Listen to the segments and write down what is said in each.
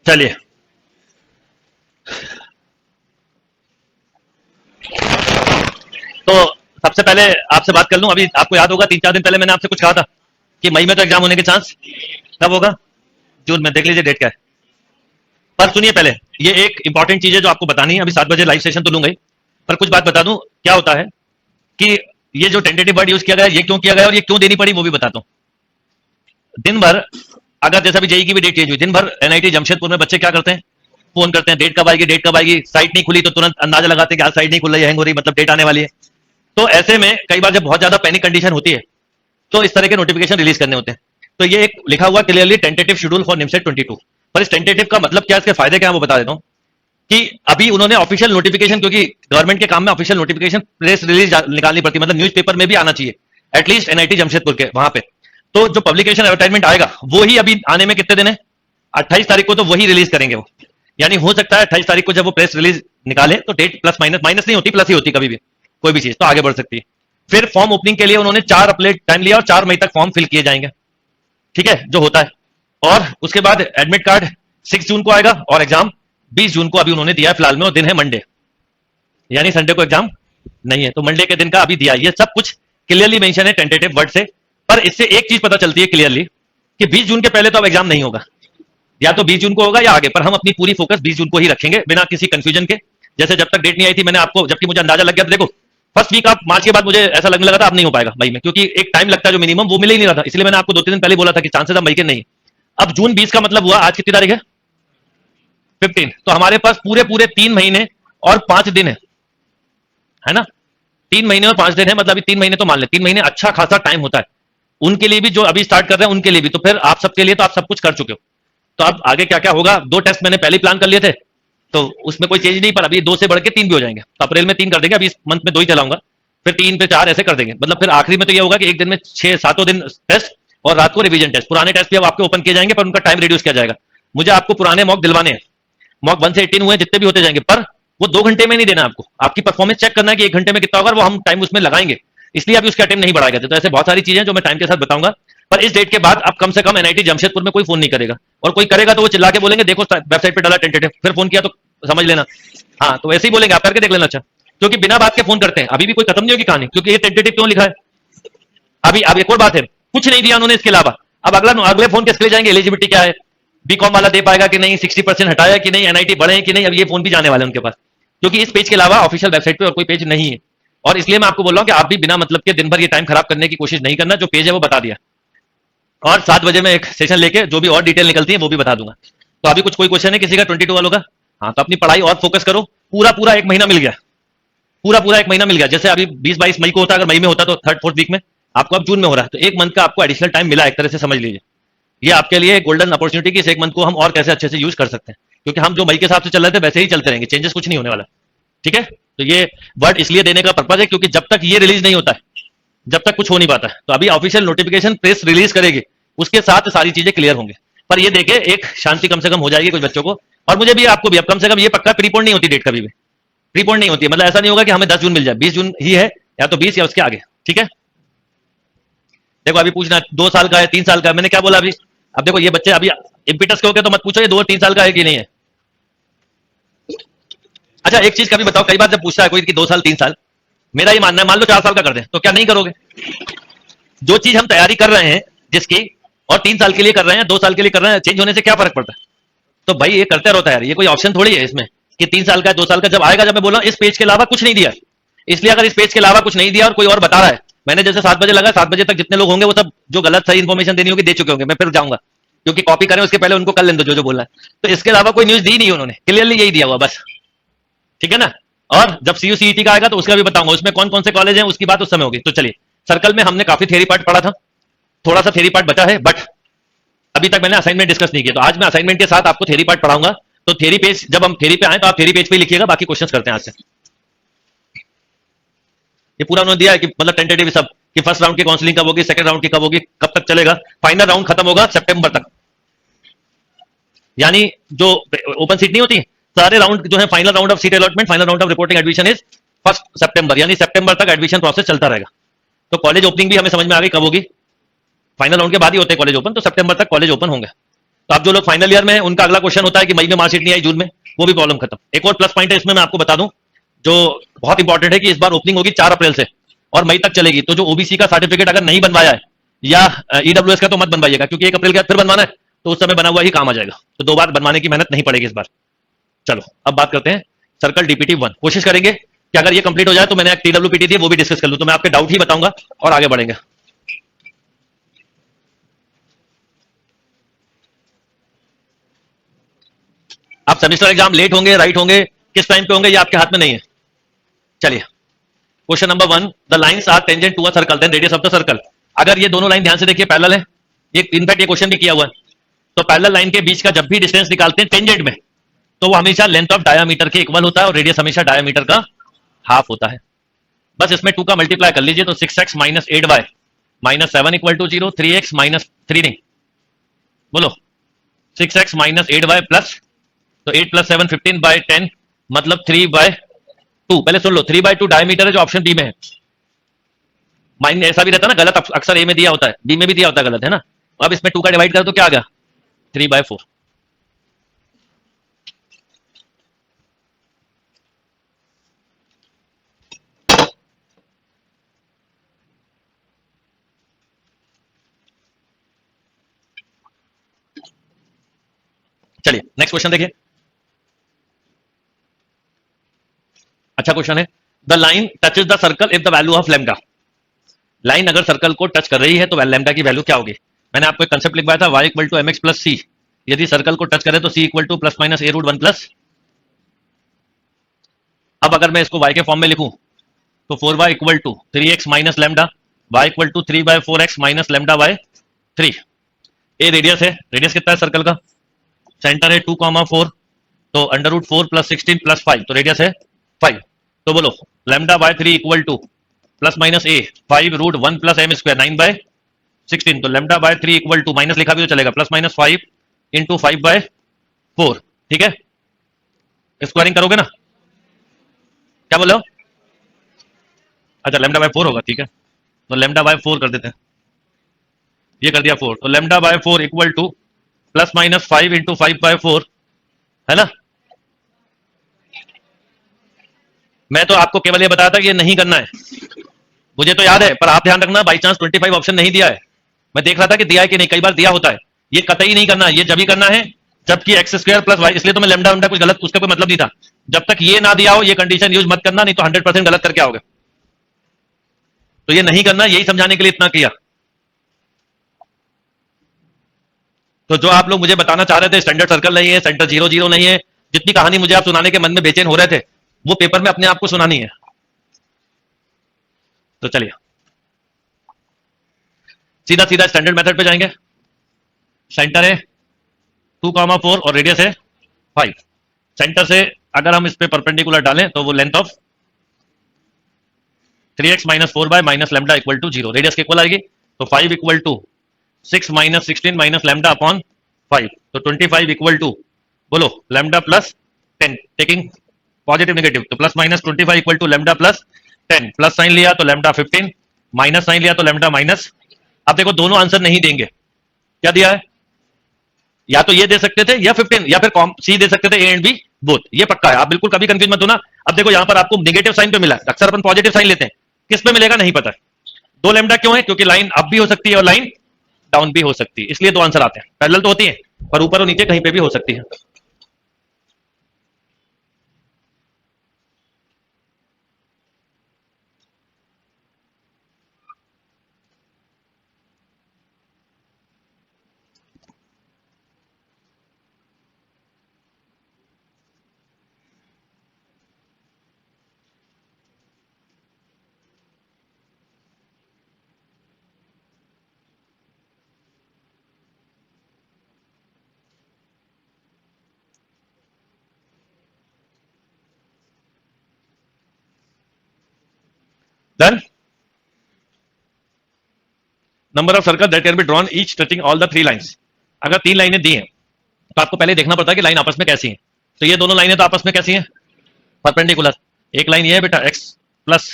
चलिए, तो सबसे पहले आपसे बात कर लूं। अभी आपको याद होगा 3-4 दिन पहले मैंने आपसे कुछ कहा था कि मई में तो एग्जाम होने के चांस। कब होगा? जून में। देख लीजिए डेट क्या है। पर सुनिए, पहले ये एक इंपॉर्टेंट चीज है जो आपको बतानी है। अभी 7 बजे लाइव सेशन तो लूंगा ही, पर कुछ बात बता दूं। क्या होता है कि ये जो टेंटेटिव वर्ड यूज किया गया, ये क्यों किया गया और ये क्यों देनी पड़ी, वो भी बताता हूं। दिन भर, अगर जैसा भी जेई की भी डेट चेंज हुई, दिन भर एनआईटी जमशेदपुर में बच्चे क्या करते हैं, फोन करते हैं, डेट कब आएगी, डेट कब आएगी। साइट नहीं खुली तो तुरंत अंदाजा लगाते हैं कि आज साइट नहीं खुल रही है, हैंग हो रही, मतलब डेट आने वाली है। तो ऐसे में कई बार जब बहुत ज्यादा पैनिक कंडीशन होती है तो इस तरह के नोटिफिकेशन रिलीज करने होते हैं। तो ये एक लिखा हुआ clearly tentative schedule for NIMCET 22। पर इस टेंटेटिव का मतलब क्या, इसके फायदे क्या है वो बता देता हूं। कि अभी उन्होंने ऑफिशियल नोटिफिकेशन, क्योंकि गवर्नमेंट के काम में ऑफिशियल नोटिफिकेशन प्रेस रिलीज निकालनी पड़ती है, मतलब न्यूज़पेपर में भी आना चाहिए एटलीस्ट एनआईटी जमशेदपुर के वहां पे। तो जो पब्लिकेशन एडवर्टाइजमेंट आएगा वो ही अभी आने में कितने दिन है, 28 तारीख को तो वही रिलीज करेंगे वो। यानी हो सकता है 28 तारीख को जब वो प्रेस रिलीज निकाले तो डेट प्लस माइनस, माइनस नहीं होती, प्लस ही होती कभी भी कोई भी चीज, तो आगे बढ़ सकती है। फिर फॉर्म ओपनिंग के लिए उन्होंने 4 अप्रैल टाइम लिया और 4 मई तक फॉर्म फिल किए जाएंगे, ठीक है, जो होता है। और उसके बाद एडमिट कार्ड 6 जून को आएगा और एग्जाम 20 जून को अभी उन्होंने दिया है फिलहाल में, और दिन है मंडे, यानी संडे को एग्जाम नहीं है, तो मंडे के दिन का अभी दिया। ये सब कुछ क्लियरली मेंशन है टेंटेटिव वर्ड से। पर इससे एक चीज पता चलती है क्लियरली कि 20 जून के पहले तो अब एग्जाम नहीं होगा, या तो 20 जून को होगा या आगे, पर हम अपनी पूरी फोकस 20 जून को ही रखेंगे बिना किसी कंफ्यूजन के। जैसे जब तक डेट नहीं आई थी मैंने आपको, जबकि मुझे अंदाजा लग गया था, देखो फर्स्ट वीक ऑफ मार्च के बाद मुझे ऐसा लगने लगा था अब नहीं हो पाएगा मई में, क्योंकि एक टाइम लगता है जो मिनिमम, वो मिल ही नहीं रहा था। इसलिए मैंने आपको 2-3 दिन पहले बोला था कि चांसेस अब मई के नहीं। अब जून 20 का मतलब हुआ, आज कितनी तारीख है, 15, तो हमारे पास पूरे पूरे 3 महीने और 5 दिन है ना। 3 महीने और 5 दिन है, मतलब अभी 3 महीने तो मान ले, 3 महीने अच्छा खासा टाइम होता है उनके लिए भी जो अभी स्टार्ट कर रहे हैं, उनके लिए भी। तो फिर आप सबके लिए तो आप सब कुछ कर चुके हो, तो अब आगे क्या क्या होगा। 2 टेस्ट मैंने पहले ही प्लान कर लिए थे, तो उसमें कोई चेंज नहीं, पर अभी 2 से बढ़ के 3 भी हो जाएंगे, तो अप्रैल में 3 कर देंगे, अभी इस मंथ में 2 ही चलाऊंगा, फिर 3 फिर 4 ऐसे कर देंगे। मतलब फिर आखिरी में तो ये होगा कि एक दिन में 6-7 दिन टेस्ट और रात को रिवीजन टेस्ट। पुराने टेस्ट भी अब आपके ओपन किए जाएंगे, पर उनका टाइम रिड्यूस किया जाएगा। मुझे आपको पुराने मॉक दिलवाने हैं, मॉक 1 से 18 हुए जितने भी होते जाएंगे, पर वो 2 घंटे में नहीं देना आपको, आपकी परफॉर्मेंस चेक करना है कि 1 घंटे में कितना होगा, वो हम टाइम उसमें लगाएंगे, इसलिए अभी उसका टाइम नहीं बढ़ाया गया। तो ऐसे बहुत सारी चीजें जो मैं टाइम के साथ बताऊंगा। पर इस डेट के बाद अब कम से कम एनआईटी जमशेदपुर में कोई फोन नहीं करेगा, और कोई करेगा तो वो चिल्ला के बोलेंगे देखो वेबसाइट पे डाला टेंटेटिव, फिर फोन किया तो समझ लेना। हाँ, तो ऐसे ही बोलेंगे, आप करके देख लेना। अच्छा, क्योंकि बिना बात के फोन करते हैं, अभी भी कोई खत्म नहीं होगी कहानी, क्योंकि ये टेंटेटिव क्यों लिखा है। अभी अब एक और बात है, कुछ नहीं दिया उन्होंने इसके अलावा। अब अगले फोन किसके लिए जाएंगे, एलिजिबिलिटी क्या है, बीकॉम वाला दे पाएगा कि नहीं, 60% हटाया कि नहीं, एनआईटी बढ़े कि नहीं, अब ये फोन भी जाने वाले उनके पास, क्योंकि इस पेज के अलावा ऑफिशियल वेबसाइट पे और कोई पेज नहीं है। और इसलिए मैं आपको बोल रहा हूं कि आप भी बिना मतलब के दिन भर ये टाइम खराब करने की कोशिश नहीं करना, जो पेज है वो बता दिया। और 7 बजे में एक सेशन लेके जो भी और डिटेल निकलती है वो भी बता दूंगा। तो अभी कुछ कोई क्वेश्चन है किसी का 22 वालों का? हाँ, तो अपनी पढ़ाई और फोकस करो। पूरा पूरा 1 महीना मिल गया, पूरा पूरा 1 महीना मिल गया। जैसे अभी 20-22 मई को होता, अगर मई में होता तो 3rd-4th वीक में, आपको अब जून में हो रहा है, तो 1 मंथ का आपको एडिशनल टाइम मिला, एक तरह से समझ लीजिए। ये आपके लिए गोल्डन अपॉर्चुनिटी की इस 1 मंथ को हम और कैसे अच्छे से यूज कर सकते हैं, क्योंकि हम जो मई के हिसाब से चल रहे थे वैसे ही चलते रहेंगे, चेंजेस कुछ नहीं होने वाला, ठीक है। तो ये वर्ड इसलिए देने का पर्पज है क्योंकि जब तक ये रिलीज नहीं होता है, जब तक कुछ हो नहीं पाता है, तो अभी ऑफिशियल नोटिफिकेशन प्रेस रिलीज करेगी, उसके साथ सारी चीजें क्लियर होंगे। पर ये देखे एक शांति कम से कम हो जाएगी कुछ बच्चों को, और मुझे भी आपको भी। अब कम से कम ये पक्का प्रीपोन नहीं होती डेट, कभी भी प्रीपोन नहीं होती है, मतलब ऐसा नहीं होगा कि हमें 10 जून मिल जाए, 20 जून ही है, या तो 20 या उसके आगे, ठीक है। देखो अभी पूछना 2 साल का है, 3 साल का है, मैंने क्या बोला अभी। अब देखो ये बच्चे अभी इम्पिटस के हो गए तो मत पूछो ये 2-3 साल का है कि नहीं है। अच्छा एक चीज कभी बताओ, कई बार जब पूछता है कोई कि 2 साल 3 साल, मेरा ये मानना है मान लो 4 साल का कर दें, तो क्या नहीं करोगे? जो चीज हम तैयारी कर रहे हैं जिसकी, और 3 साल के लिए कर रहे हैं, 2 साल के लिए कर रहे हैं, चेंज होने से क्या फर्क पड़ता है? तो भाई ये करते रहो तैयारी, ये कोई ऑप्शन थोड़ी है इसमें कि 3 साल का 2 साल का। जब आएगा, जब मैं बोला इस पेज के अलावा कुछ नहीं दिया, इसलिए अगर इस पेज के अलावा कुछ नहीं दिया और कोई और बता रहा है, मैंने जैसे 7 बजे लगा, 7 बजे तक जितने लोग होंगे वो सब जो गलत सही इन्फॉर्मेशन देनी होगी दे चुके होंगे, मैं फिर जाऊंगा, क्योंकि कॉपी करें उसके पहले उनको कर लें जो जो बोला है। तो इसके अलावा कोई न्यूज दी नहीं उन्होंने, क्लियरली यही दिया हुआ बस, ठीक है ना। और जब सीयू सीईटी का आएगा तो उसका भी बताऊंगा, उसमें कौन कौन से कॉलेज हैं उसकी बात उस समय होगी। तो चलिए, सर्कल में हमने काफी थ्योरी पार्ट पढ़ा था, थोड़ा सा थ्योरी पार्ट बचा है, बट अभी तक मैंने असाइनमेंट डिस्कस नहीं किया, तो आज मैं असाइनमेंट के साथ आपको थ्योरी पार्ट पढ़ाऊंगा। तो थ्योरी पेज, जब हम थ्योरी पे आए तो आप थ्योरी पेज पे लिखिएगा, बाकी क्वेश्चंस करते हैं आज से। ये पूरा उन्होंने दिया है कि मतलब टेंटेटिव सब, कि फर्स्ट राउंड की काउंसलिंग कब होगी, सेकंड राउंड की कब होगी, कब तक चलेगा, फाइनल राउंड खत्म होगा सितंबर तक। यानी जो ओपन सीट नहीं होती, सारे राउंड जो है, final round of seat allotment, final round of reporting admission is 1 सितंबर, यानी सितंबर तक एडमिशन प्रोसेस चलता रहेगा। तो कॉलेज ओपनिंग भी हमें समझ में आ गई कब होगी, फाइनल राउंड के बाद ही होते हैं कॉलेज ओपन, तो सितंबर तक कॉलेज ओपन होंगे। तो आप जो लोग फाइनल ईयर में हैं उनका अगला क्वेश्चन होता है कि मई में मार्कशीट नहीं आई जून में, वो भी प्रॉब्लम खत्म। एक और प्लस पॉइंट है इसमें मैं आपको बता दूं, जो बहुत इंपॉर्टेंट है कि इस बार ओपनिंग होगी 4 अप्रैल से और मई तक चलेगी। तो जो ओबीसी का सर्टिफिकेट अगर नहीं बनवाया है या ईडब्ल्यूएस का तो मत बनवाइएगा, क्योंकि 1 अप्रैल के बाद फिर बनवाना है तो उस समय बना हुआ ही काम आ जाएगा, तो 2 बार बनवाने की मेहनत नहीं पड़ेगी इस बार। चलो अब बात करते हैं सर्कल डीपीटी 1। कोशिश करेंगे कि अगर ये कंप्लीट हो जाए तो मैंने एक टीडब्ल्यूपीटी दी वो भी डिस्कस कर लूं, तो मैं आपके डाउट ही बताऊंगा और आगे बढ़ेंगे। आप सेमेस्टर एग्जाम लेट होंगे, राइट होंगे, किस टाइम पे होंगे ये आपके हाथ में नहीं है। चलिए question number 1, the lines are tangent to a circle then radius of the circle. अगर ये दोनों लाइन ध्यान से देखिए पैरेलल है, ये इनफैक्ट ये क्वेश्चन भी किया हुआ है, तो पैरेलल लाइन के बीच का जब भी डिस्टेंस निकालते हैं टेंजेंट में, तो वो हमेशा लेंथ ऑफ डायमीटर के इक्वल होता है और रेडियस हमेशा डायमीटर का हाफ होता है। बस इसमें 2 का मल्टीप्लाई कर लीजिए तो 6x minus 8y minus 7 equal to 0, 3x minus 3 नहीं, बोलो 6x माइनस 8y प्लस, तो 8 प्लस 7 15/10 मतलब 3/2। पहले सुन लो, 3/2 डायमीटर है जो ऑप्शन बी में है। माइंड में ऐसा भी रहता है ना, गलत अक्सर ए में दिया होता है, बी में भी दिया होता है गलत, है ना। अब इसमें 2 का डिवाइड कर तो क्या आ गया 3/4। चलिए नेक्स्ट क्वेश्चन देखिए, अच्छा क्वेश्चन है। The line touches the circle if the value of lambda. Line अगर सर्कल को टच कर रही है तो लैम्डा की वैल्यू क्या होगी। मैंने आपको एक कंसेप्ट लिखवाया था, y equal to mx plus c. यदि सर्कल को टच करे तो c equal to plus minus a root 1 plus. अब अगर मैं इसको y के फॉर्म में लिखूं तो 4y equal to 3x minus lambda, y equal to 3/4x minus lambda by 3। A radius है, रेडियस कितना है सर्कल का, सेंटर है 2,4, तो अंडर रूट 4 प्लस 16 प्लस 5, तो रेडियस है 5। तो बोलो lambda by 3 equal to plus minus a 5 root 1 plus m square 9/16। तो lambda by 3 equal to, minus लिखा भी तो चलेगा, प्लस माइनस 5 इंटू 5/4। ठीक है, स्क्वायरिंग करोगे ना, क्या बोले हो। अच्छा लैम्डा बाय 4 होगा, ठीक है, तो लैम्डा बाय 4 कर देते हैं, ये कर दिया 4, तो lambda bye 4 equal to plus minus 5 into 5/4, है ना। मैं तो आपको केवल ये बताया था कि ये नहीं करना है, मुझे तो याद है, पर आप ध्यान रखना बाई चांस 25 ऑप्शन नहीं दिया है, मैं देख रहा था कि दिया है कि नहीं, कई बार दिया होता है। ये कतई नहीं करना, ये जब ही करना है जबकि एक्स स्क्वायर प्लस वाई, इसलिए तो मैं लैम्डा वैम्डा कुछ गलत, उसका कोई मतलब नहीं था। जब तक ये ना दिया हो ये कंडीशन यूज मत करना, नहीं तो 100% गलत करके आओगे। तो ये नहीं करना, यही समझाने के लिए इतना किया। तो जो आप लोग मुझे बताना चाह रहे थे स्टैंडर्ड सर्कल नहीं है, सेंटर 0 0 नहीं है, जितनी कहानी मुझे आप सुनाने के मन में बेचैन हो रहे थे, वो पेपर में अपने आप को सुनानी है। तो चलिए सीधा सीधा स्टैंडर्ड मेथड पे जाएंगे। सेंटर है 2,4 और रेडियस है 5। सेंटर से अगर हम इस पे परपेंडिकुलर डालें तो वो length of 3x minus 4 by minus lambda equal to 0, radius के इक्वल आएगी, तो 5 equal to 6 minus 16 minus lambda upon 5, तो 25 इक्वल टू बोलो lambda plus 10, taking positive negative, तो plus minus 25 equal to lambda plus 10, plus sign लिया तो lambda 15, minus sign लिया तो लैम्डा माइनस। अब देखो दोनों आंसर नहीं देंगे, क्या दिया है, या तो ये दे सकते थे या 15, या फिर सी दे सकते थे, ए एंड बी बोथ, ये पक्का है, आप बिल्कुल कभी कंफ्यूज मत होना। अब देखो यहां पर आपको नेगेटिव साइन पे मिला है, अक्सर अपन पॉजिटिव साइन लेते हैं, किस पे मिलेगा नहीं पता। 2 लैम्डा क्यों है, क्योंकि लाइन अप भी हो सकती है और लाइन डाउन भी हो सकती है, इसलिए 2 आंसर आते हैं। पैरेलल तो होती है पर ऊपर और नीचे कहीं पे भी हो सकती है। Done? Number of circles that can be drawn each touching all the 3 lines. अगर 3 लाइनें दी हैं तो आपको पहले देखना पड़ता है कि लाइन आपस में कैसी हैं। तो ये दोनों लाइनें तो आपस में कैसी हैं, परपेंडिकुलर। एक लाइन ये है बेटा x plus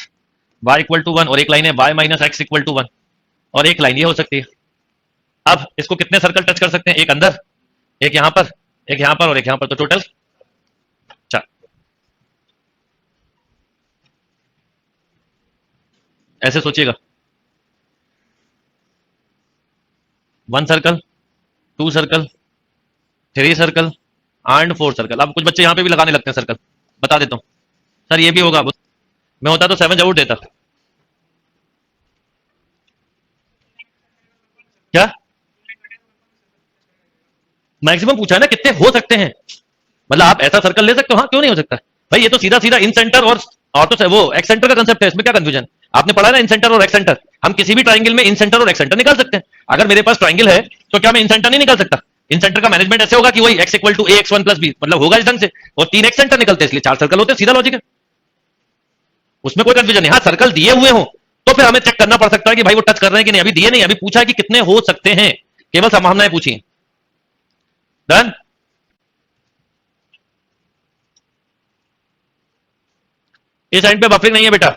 y equal to 1 और एक लाइन है y minus x equal to 1, और एक लाइन ये हो सकती है। अब इसको कितने सर्कल टच कर सकते हैं, एक अंदर एक यहां पर, एक यहां पर और एक यहां पर, तो टोटल 4। ऐसे सोचिएगा, 1 circle, 2 circle, 3 circle and 4 circle. अब कुछ बच्चे यहां पे भी लगाने लगते हैं सर्कल, बता देता हूं। सर ये भी होगा, मैं होता तो 7 जरूर देता। क्या मैक्सिमम पूछा है ना, कितने हो सकते हैं, मतलब आप ऐसा सर्कल ले सकते हो, हाँ क्यों नहीं हो सकता भाई, ये तो सीधा सीधा इन सेंटर और तो वो एक्स सेंटर का कंसेप्ट है, इसमें क्या कंफ्यूजन। आपने पढ़ा ना इन सेंटर और एक्स सेंटर, हम किसी भी ट्राइंगल में इन सेंटर और एक्स सेंटर निकाल सकते हैं। अगर मेरे पास ट्राइंगल है तो क्या मैं इन सेंटर नहीं निकाल सकता। इन सेंटर का मैनेजमेंट ऐसे होगा कि वही x equal to a x one plus b, मतलब होगा इस ढंग से, और 3 एक्स सेंटर निकलते हैं इसलिए 4 सर्कल होते हैं, सीधा लॉजिक है, उसमें कोई कंफ्यूजन नहीं। हाँ सर्कल दिए हुए हो तो फिर हमें चेक करना पड़ सकता है कि भाई वो टच कर रहे हैं कि नहीं, अभी दिए नहीं, अभी पूछा है कि कितने हो सकते हैं, केवल संभावनाएं पूछी। डन। इस एंड पे बफरिंग नहीं है बेटा।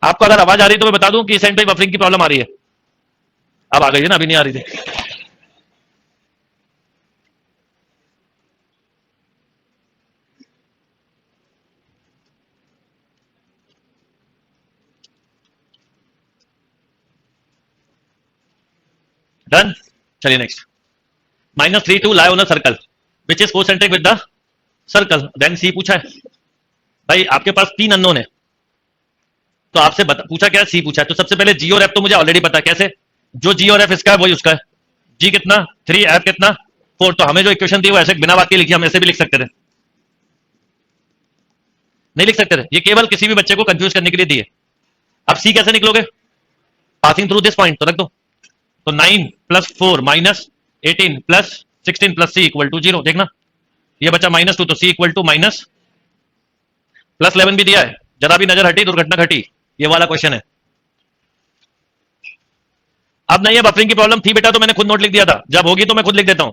आपको अगर आवाज आ रही है तो मैं बता दूं कि इस एंड पे बफरिंग की प्रॉब्लम आ रही है। अब आ गई है ना, अभी नहीं आ रही थी। डन। चलिए next. -3 to lie on a circle which is concentric with the circle, then c पूछा है। भाई आपके पास 3 अननोन है, तो आपसे पूछा क्या है, सी पूछा है, तो सबसे पहले जी और एफ तो मुझे ऑलरेडी पता है कैसे, जो जी और एफ इसका है वही उसका है। जी कितना 3, एफ कितना 4, तो हमें जो इक्वेशन दी वो ऐसे बिना बात के लिखी, हम ऐसे भी लिख सकते थे, नहीं लिख सकते थे, ये केवल किसी भी बच्चे को कंफ्यूज करने के लिए दिए। अब सी कैसे निकलोगे, पासिंग थ्रू दिस पॉइंट, तो रख दो। तो 9 plus 4 minus 18 plus 16 plus c equal to 0, देखना ये बच्चा -2, तो c equal to minus plus 11 भी दिया है, जरा भी नजर हटी दुर्घटना घटी, ये वाला क्वेश्चन है। अब नहीं है बफरिंग की प्रॉब्लम, थी बेटा तो मैंने खुद नोट लिख दिया था, जब होगी तो मैं खुद लिख देता हूं।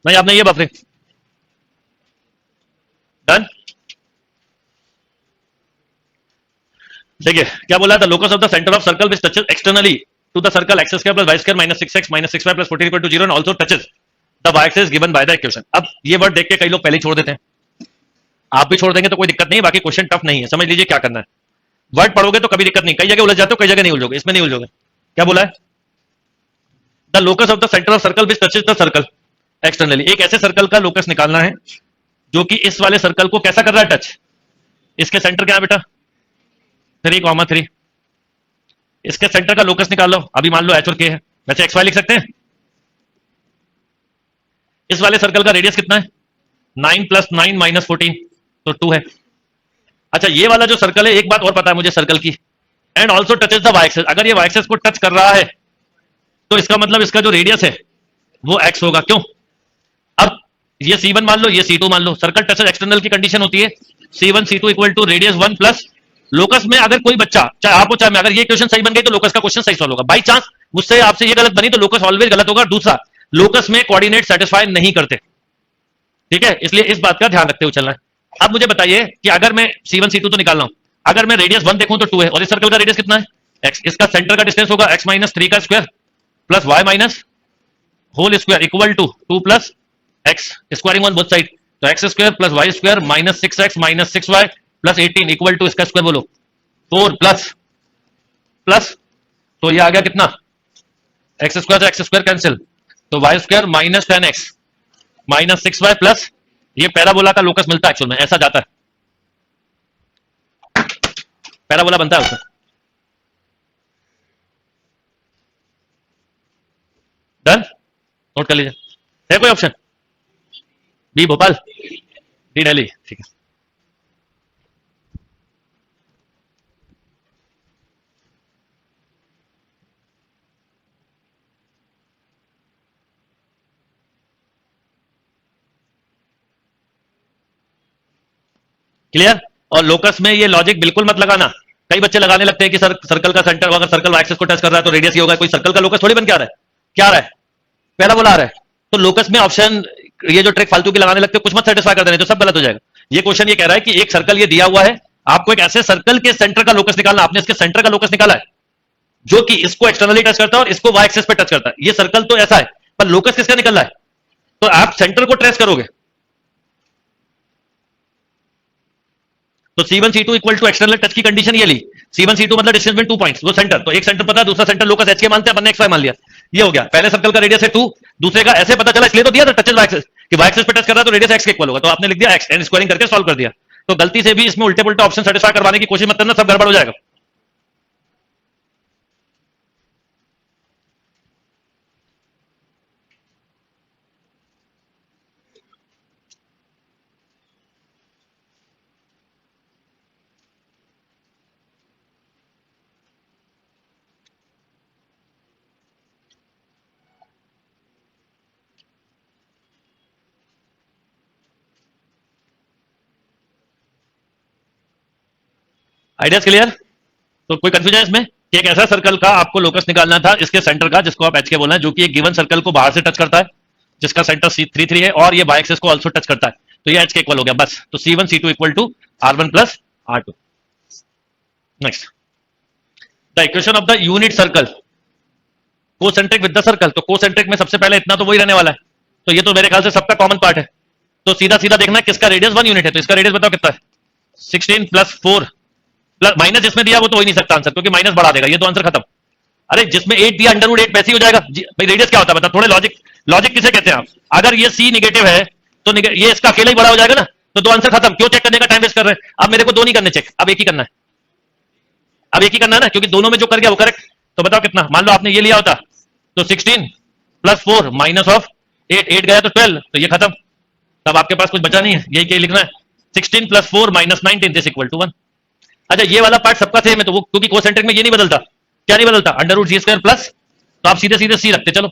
नहीं अब नहीं है बफरिंग। डन। देखिए क्या बोला था, locus of the centre of circle which touches externally to the circle x square plus y square minus 6x minus 6y plus 14 equal to 0 and also touches the y axis given by the equation. अब ये word देख के कई लोग पहले ही छोड़ देते हैं, आप भी छोड़ देंगे तो कोई दिक्कत नहीं है, बाकी क्वेश्चन टफ नहीं है, समझ लीजिए क्या करना है। वर्ड पढ़ोगे तो कभी दिक्कत नहीं, कई जगह उलझ जाते हो, कई जगह नहीं उलझोगे, इसमें नहीं उलझोगे। क्या बोला है, the locus of the centre of circle which touches the circle externally, एक ऐसे सर्कल का लोकस निकालना है जो कि इस वाले सर्कल को कैसा कर रहा है, टच। इसके सेंटर क्या है बेटा 3,3, इसके सेंटर का लोकस निकाल लो, अभी मान लो एच और के है, वैसे एक्स वाई लिख सकते हैं। इस वाले सर्कल का रेडियस कितना है 9 प्लस 9 माइनस 14, तो 2 है। अच्छा ये वाला जो सर्कल है, एक बात और पता है मुझे सर्कल की, and also touches the y axis, अगर ये वाई एक्सिस को टच कर रहा है तो इसका मतलब इसका जो रेडियस है वो एक्स होगा, क्यों। अब ये C1 मान लो, ये C2 मान लो, सर्कल टचेस एक्सटर्नल की कंडीशन होती है C1 C2 equal to radius 1 plus locus में अगर कोई बच्चा, चाहे आप हो चाहे मैं, अगर ये क्वेश्चन सही बन गई तो लोकस का क्वेश्चन सही सॉल्व होगा। बाई चांस मुझसे आपसे ये गलत बनी तो लोकस ऑलवेज गलत होगा। दूसरा, लोकस में कोऑर्डिनेट सेटिस्फाई नहीं करते, ठीक है, इसलिए इस बात का ध्यान रखते हुए चलना है। अब मुझे बताइए कि अगर मैं C1 C2 तो निकाल रहा हूं, अगर मैं रेडियस 1 देखूं तो 2 है, और इस सर्कल का रेडियस कितना है x, इसका सेंटर का डिस्टेंस होगा x माइनस 3 का square plus y minus whole square equal to 2 plus x, squaring on both side, तो x square plus y square minus 6x minus 6y plus 18 equal to इसका square बोलो 4 plus plus, तो ये आ गया कितना, x square से x square cancel, तो y square minus 10x minus 6y plus, ये पैराबोला का लोकस मिलता है एक्चुअल में, ऐसा जाता है, पैराबोला बनता है उसमें। डन, नोट कर लीजिए। है कोई option, b Bhopal, d Delhi, ठीक है। क्लियर? और लोकस में ये लॉजिक बिल्कुल मत लगाना। कई बच्चे लगाने लगते हैं कि सर सर्कल का सेंटर, अगर सर्कल एक्सिस को टच कर रहा है तो रेडियस ही होगा। कोई सर्कल का लोकस थोड़ी बन के आ रहा है, क्या आ रहा है, पैराबोला आ रहा है। तो लोकस में ऑप्शन ये जो ट्रिक फालतू की लगाने लगते हैं, कुछ मत सेटिस्फाई कर देने, तो सब गलत हो जाएगा। ये क्वेश्चन ये कह रहा है कि एक सर्कल ये दिया हुआ है, आपको एक ऐसे सर्कल के सेंटर का लोकस निकालना। आपने इसके सेंटर का लोकस निकाला है जो कि इसको एक्सटर्नली टच करता है और इसको वाई एक्सिस पे टच करता है। ये सर्कल तो ऐसा है, पर लोकस किसका निकल रहा है? तो आप सेंटर को ट्रेस करोगे तो C1 C2 equal to external touch की कंडीशन ये ली। C1 C2 मतलब डिस्टेंस में 2 पॉइंट्स, वो सेंटर, तो एक सेंटर पता है, दूसरा सेंटर लोकस एच के मानते हैं, अपन ने एक्स वाई मान लिया। ये हो गया, पहले सर्कल का रेडियस है 2, दूसरे का ऐसे पता चला, इसलिए तो दिया था टचेस वाई एक्सिस, कि वाई एक्सिस पे टच कर रहा है तो रेडियस एक्स के इक्वल होगा, तो आपने लिख दिया एक्स, एंड स्क्वायरिंग करके सॉल्व कर दिया। तो गलती से भी इसमें उल्टे पुल्टे ऑप्शन सेटिस्फाई करवाने की कोशिश मत करना, सब गड़बड़ हो जाएगा। Ideas clear? तो कोई कंफ्यूजन है इसमें कि एक ऐसा सर्कल का आपको लोकस निकालना था इसके सेंटर का, जिसको आप एच के बोलना है, जो कि एक गिवन सर्कल को बाहर से टच करता है, जिसका सेंटर C3 है और ये बाई एक्सिस को ऑल्सो टच करता है, तो ये एच के इक्वल हो गया बस। तो C1 C2 equal to R1 plus R2। Next, the equation of the unit circle concentric with the circle. तो कोसेंट्रिक में सबसे पहले इतना तो वही रहने वाला है, तो ये तो मेरे ख्याल से सबका कॉमन पार्ट है। तो सीधा सीधा देखना है किसका रेडियस 1 यूनिट है, तो इसका रेडियस बताओ कितना है? 16 प्लस 4 प्लस माइनस जिसमें दिया वो तो हो ही नहीं सकता आंसर, क्योंकि माइनस बढ़ा देगा, ये तो आंसर खत्म। अरे जिसमें 8 दिया अंडर रूट 8 वैसे ही हो जाएगा भाई। रेडियस क्या होता है बता, थोड़े लॉजिक, लॉजिक किसे कहते हैं आप? अगर ये C निगेटिव है तो ये इसका अकेला ही बड़ा हो जाएगा ना, तो दो आंसर खत्म। क्यों चेक करने का टाइम वेस्ट कर रहे हैं? अब मेरे को दो नहीं करने चेक, अब एक ही करना है, अब एक ही करना है ना, क्योंकि दोनों में जो कर गया वो करेक्ट। तो बताओ कितना, मान लो आपने ये लिया होता तो 16 प्लस 4 माइनस ऑफ 8, 8 गया तो 12, तो ये खत्म। तब आपके पास कुछ बचा नहीं है, यही क्या लिखना है, 16 plus 4 minus 19 this equal to 1। अच्छा ये वाला पार्ट सबका सेम है, तो वो क्योंकि कोसेंट्रिक में ये नहीं बदलता, क्या नहीं बदलता, अंडर रूट जी स्क्वायर प्लस, तो आप सीधे सीधे सी रखते चलो।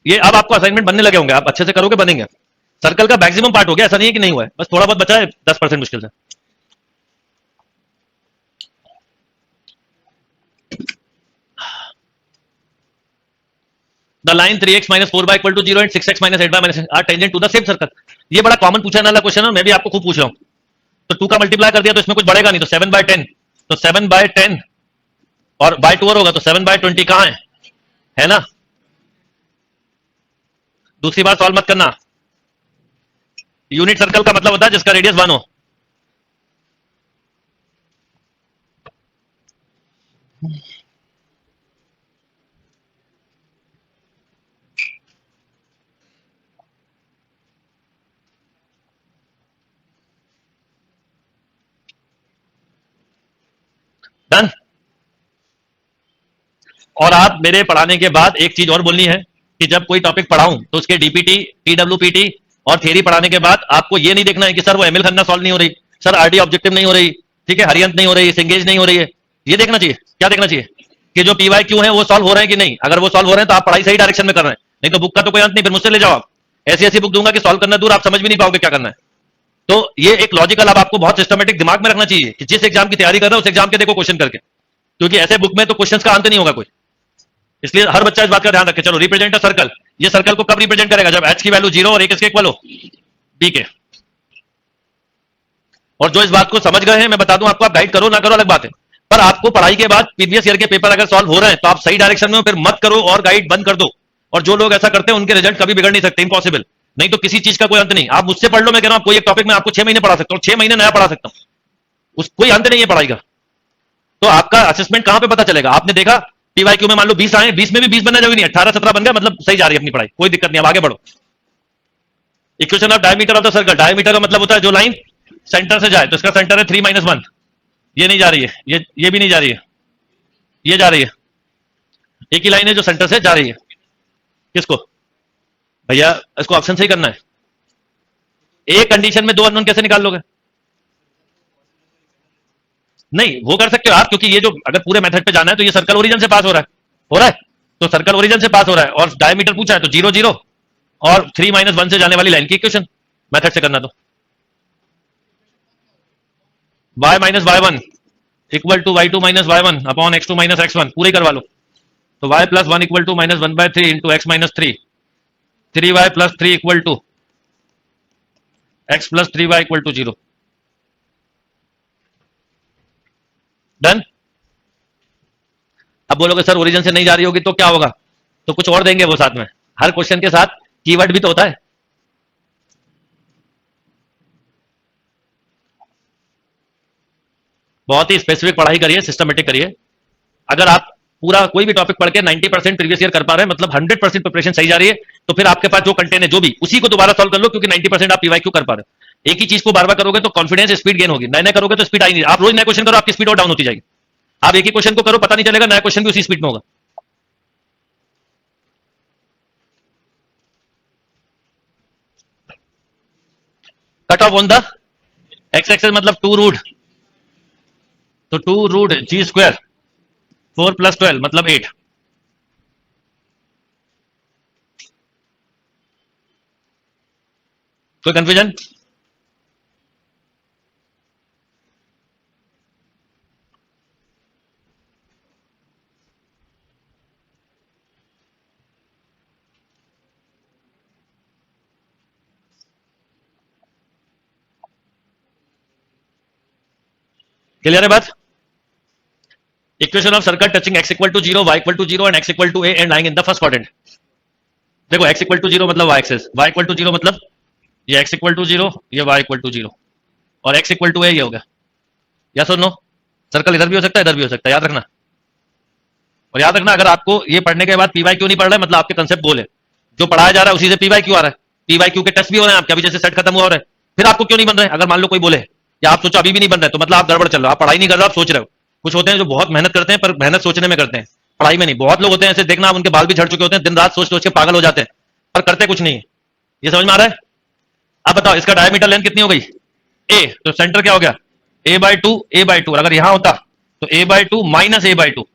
ये अब आपको असाइनमेंट बनने लगे होंगे, आप अच्छे से करोगे बनेंगे। सर्कल का मैक्सिमम पार्ट हो गया, ऐसा नहीं है कि नहीं हुआ है, बस थोड़ा बहुत बचा है 10% मुश्किल से। The line 3x minus 4y equal to 0 and 6x minus 8y minus are tangent to the same circle। ये बड़ा कॉमन पूछा वाला क्वेश्चन है, मैं भी आपको खूब पूछ रहा हूं। तो 2 का मल्टीप्लाई कर दिया तो इसमें कुछ बढ़ेगा नहीं, तो 7/10, तो 7/10 और बाय 2 और होगा तो 7/20 कहां है ना? दूसरी बार सॉल्व मत करना। यूनिट सर्कल का मतलब होता है जिसका रेडियस 1 हो। डन। और आप मेरे पढ़ाने के बाद एक चीज और बोलनी है कि जब कोई टॉपिक पढ़ाऊं तो उसके डीपीटी, टीडब्ल्यूपीटी और थ्योरी पढ़ाने के बाद आपको ये नहीं देखना है कि सर वो एमएल खन्ना सॉल्व नहीं हो रही, सर आरडी ऑब्जेक्टिव नहीं हो रही, ठीक है, हरियंत नहीं हो रही, सिंगेज नहीं हो रही है। ये देखना चाहिए, क्या देखना चाहिए कि जो पीवाई क्यू है वो सॉल्व हो रहे हैं कि नहीं। अगर वो सॉल्व हो रहे हैं तो आप पढ़ाई सही डायरेक्शन में कर रहे हैं, नहीं तो बुक का तो कोई अंत नहीं, फिर मुझसे ले जाओ आप। ऐसी ऐसी बुक दूंगा कि सॉल्व करना दूर, आप समझ भी नहीं पाओगे क्या करना है। तो ये एक लॉजिकल अब आपको बहुत सिस्टमेटिक दिमाग में रखना चाहिए कि जिस एग्जाम की तैयारी कर रहे हो उस एग्जाम के देखो क्वेश्चन करके, क्योंकि ऐसे बुक में तो क्वेश्चन का अंत नहीं होगा कोई। इसलिए हर बच्चा इस बात का ध्यान रखे। चलो रिप्रेजेंट अ सर्कल, ये सर्कल को कब रिप्रेजेंट करेगा? जब एच की वैल्यू 0 और 1 इसके इक्वल हो, बी के। और जो इस बात को समझ गए हैं, मैं बता दूं आपको, आप गाइड करो ना करो अलग बात है, पर आपको पढ़ाई के बाद प्रीवियस ईयर के पेपर अगर सॉल्व हो रहे हैं तो आप सही डायरेक्शन में हो, फिर मत करो और गाइड बंद कर दो। और जो लोग ऐसा करते हैं उनके रिजल्ट कभी बिगड़ नहीं सकते, इंपॉसिबल। नहीं तो किसी चीज का कोई अंत नहीं। आप मुझसे पढ़ लो, मैं कह रहा हूं कोई एक टॉपिक में आपको 6 महीने पढ़ा सकता हूं, 6 महीने नया पढ़ा सकता हूं, उस कोई अंत नहीं है पढ़ाई का। तो आपका असेसमेंट कहां पे पता चलेगा? आपने देखा पीवाईक्यू में मान लो 20 आए, 20 में भी 20 बनना जरूरी नहीं, 18-17 बन गया मतलब सही जा रही है अपनी पढ़ाई, कोई दिक्कत नहीं, अब आगे बढ़ो। Equation of diameter of the circle, diameter का मतलब होता है जो लाइन सेंटर से जाए, तो इसका सेंटर है 3-1, ये नहीं जा रही है, ये भी नहीं जा रही है, ये जा रही है, एक ही लाइन है जो सेंटर से जा रही है। किसको भैया? इसको ऑप्शन से ही करना है। एक कंडीशन में दो अननोन कैसे निकाल लोगे? नहीं वो कर सकते हो आप, क्योंकि ये जो अगर पूरे मेथड पे जाना है तो ये सर्कल ओरिजिन से पास हो रहा है, तो सर्कल ओरिजिन से पास हो रहा है और डायमीटर पूछा है तो 0 0 और 3 - 1 से जाने वाली लाइन की इक्वेशन मेथड से करना। तो y - y1 equal to y2 - y1 upon x2 - x1 पूरे करवा लो। तो y + 1 equal to -1/3 into x - 3, 3y + 3 equal to x + 3y equal to 0। Done. अब बोलोगे सर ओरिजिन से नहीं जा रही होगी तो क्या होगा? तो कुछ और देंगे वो साथ में। हर क्वेश्चन के साथ कीवर्ड भी तो होता है। बहुत ही स्पेसिफिक पढ़ाई करिए, सिस्टमेटिक करिए। अगर आप पूरा कोई भी टॉपिक पढ़ के 90% प्रीवियस ईयर कर पा रहे हैं, मतलब 100% प्रिपरेशन सही जा रही है, तो फिर आपके पास जो कंटेंट है जो भी उसी को दोबारा सॉल्व कर लो, क्योंकि 90% आप पीवाईक्यू कर पा रहे हो। एक ही चीज को बार बार करोगे तो कॉन्फिडेंस स्पीड गेन होगी, नए नए करोगे तो स्पीड आई नहीं। आप रोज नया क्वेश्चन करो, आपकी स्पीड और डाउन होती जाएगी। आप एक ही क्वेश्चन को करो, पता नहीं चलेगा, नया क्वेश्चन भी उसी स्पीड में होगा। Cut off on the x axis मतलब 2√, तो 2√g², 4 + 12 मतलब 8। कोई कंफ्यूजन? क्लियर है बात? Equation of circle touching x = 0, y = 0 and x = a and lying in the first quadrant. देखो x = 0 मतलब y एक्सेस, y = 0 मतलब ये x = 0, ये y = 0 और x = a ये हो गया। या सुन नो, सर्कल इधर भी हो सकता है, इधर भी हो सकता है, याद रखना। और याद रखना, अगर आपको ये पढ़ने के बाद पीवाई क्यों नहीं पढ़ रहा है, मतलब आपके कंसेप्ट गोल है, जो पढ़ाया जा रहा है उसी से पीवाई क्यों आ रहा है। पीवाई क्यू के टेस्ट भी हो रहे हैं आपके, अभी जैसे सेट खत्म हुआ हो रहा है, फिर आपको क्यों नहीं बन रहे? अगर मान लो कोई बोले या आप सोचो अभी भी नहीं बन रहे, तो मतलब आप गड़बड़ चल रहे हो, आप पढ़ाई नहीं कर रहे हो, आप सोच रहे हो। कुछ होते हैं जो बहुत मेहनत करते हैं, पर मेहनत सोचने में करते हैं, पढ़ाई में नहीं। बहुत लोग होते हैं ऐसे, देखना आप उनके बाल भी झड़ चुके होते हैं, दिन रात सोच सोच के पागल हो जाते हैं, पर करते कुछ नहीं है। ये समझ में आ रहा है? अब बताओ इसका डायमीटर लेंथ कितनी हो गई? ए, तो सेंटर क्या हो गया? a/2, a/2। अगर यहां होता तो a/2 - a/2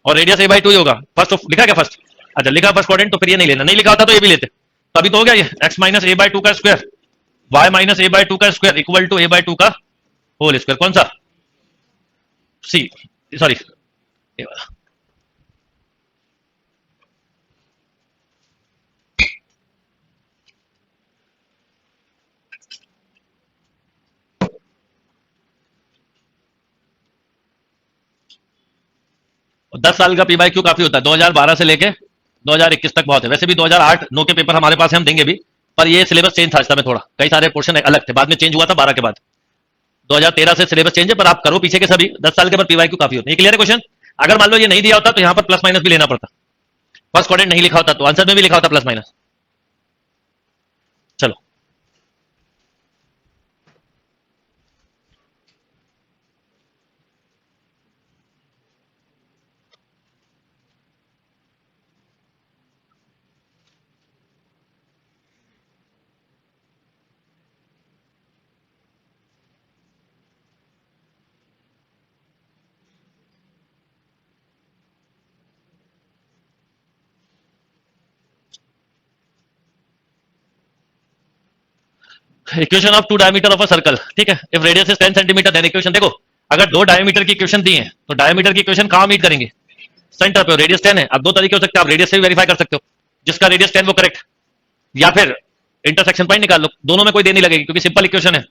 और रेडियस a/2 ही होगा। फर्स्ट लिखा क्या फर्स्ट? अच्छा लिखा फर्स्ट क्वाड्रेंट, तो फिर ये नहीं लेना, नहीं लिखा होता तो ये भी लेते। तो अभी तो हो गया ये x - a/2 का स्क्वायर, y - a/2 का स्क्वायर इक्वल टू a/2 का होल स्क्वायर। कौन सा? सी, सॉरी ये वाला। और 10 साल का पी बाई क्यू काफी होता है। 2012 से लेके 2021 तक बहुत है। वैसे भी 2008 9 के पेपर हमारे पास है, हम देंगे भी, पर ये सिलेबस चेंज था इस समय थोड़ा, कई सारे पोर्शन अलग थे, बाद में चेंज हुआ था 12 के बाद। 2013 से सिलेबस चेंज है, पर आप करो पीछे के सभी 10 साल के बाद पीवाई क्यू काफी होते हैं। क्लियर है क्वेश्चन? अगर मान लो ये नहीं दिया होता तो यहाँ पर प्लस माइनस भी लेना पड़ता, फर्स्ट क्वाड्रेंट नहीं लिखा होता तो आंसर में भी लिखा होता प्लस माइनस। चलो equation of to diameter of a circle, ठीक है। If radius is 10 centimetre then equation. देखो अगर दो डायमीटर की इक्वेशन दी है तो डायमीटर की इक्वेशन कहां मीट करेंगे? सेंटर पे। रेडियस 10 है। अब दो तरीके हो सकते हैं, आप रेडियस से भी वेरीफाई कर सकते हो, जिसका रेडियस 10 वो करेक्ट, या फिर इंटरसेक्शन पॉइंट निकाल लो। दोनों में कोई देर नहीं लगेगी क्योंकि सिंपल इक्वेशन है।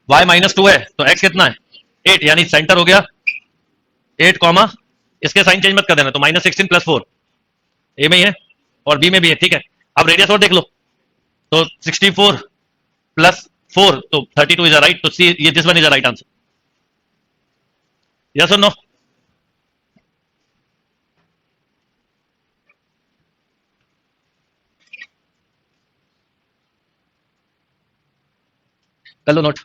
y -2 है तो x कितना है? 8, यानी सेंटर हो गया 8 कॉमा, इसके साइन चेंज मत कर देना, तो -16 + 4 ए में ही है और बी में भी है, ठीक है। अब रेडियस और देख लो, तो 64 + 4 तो 32 इज राइट। तो सी, ये this one is right answer. Yes और नो? कर लो note.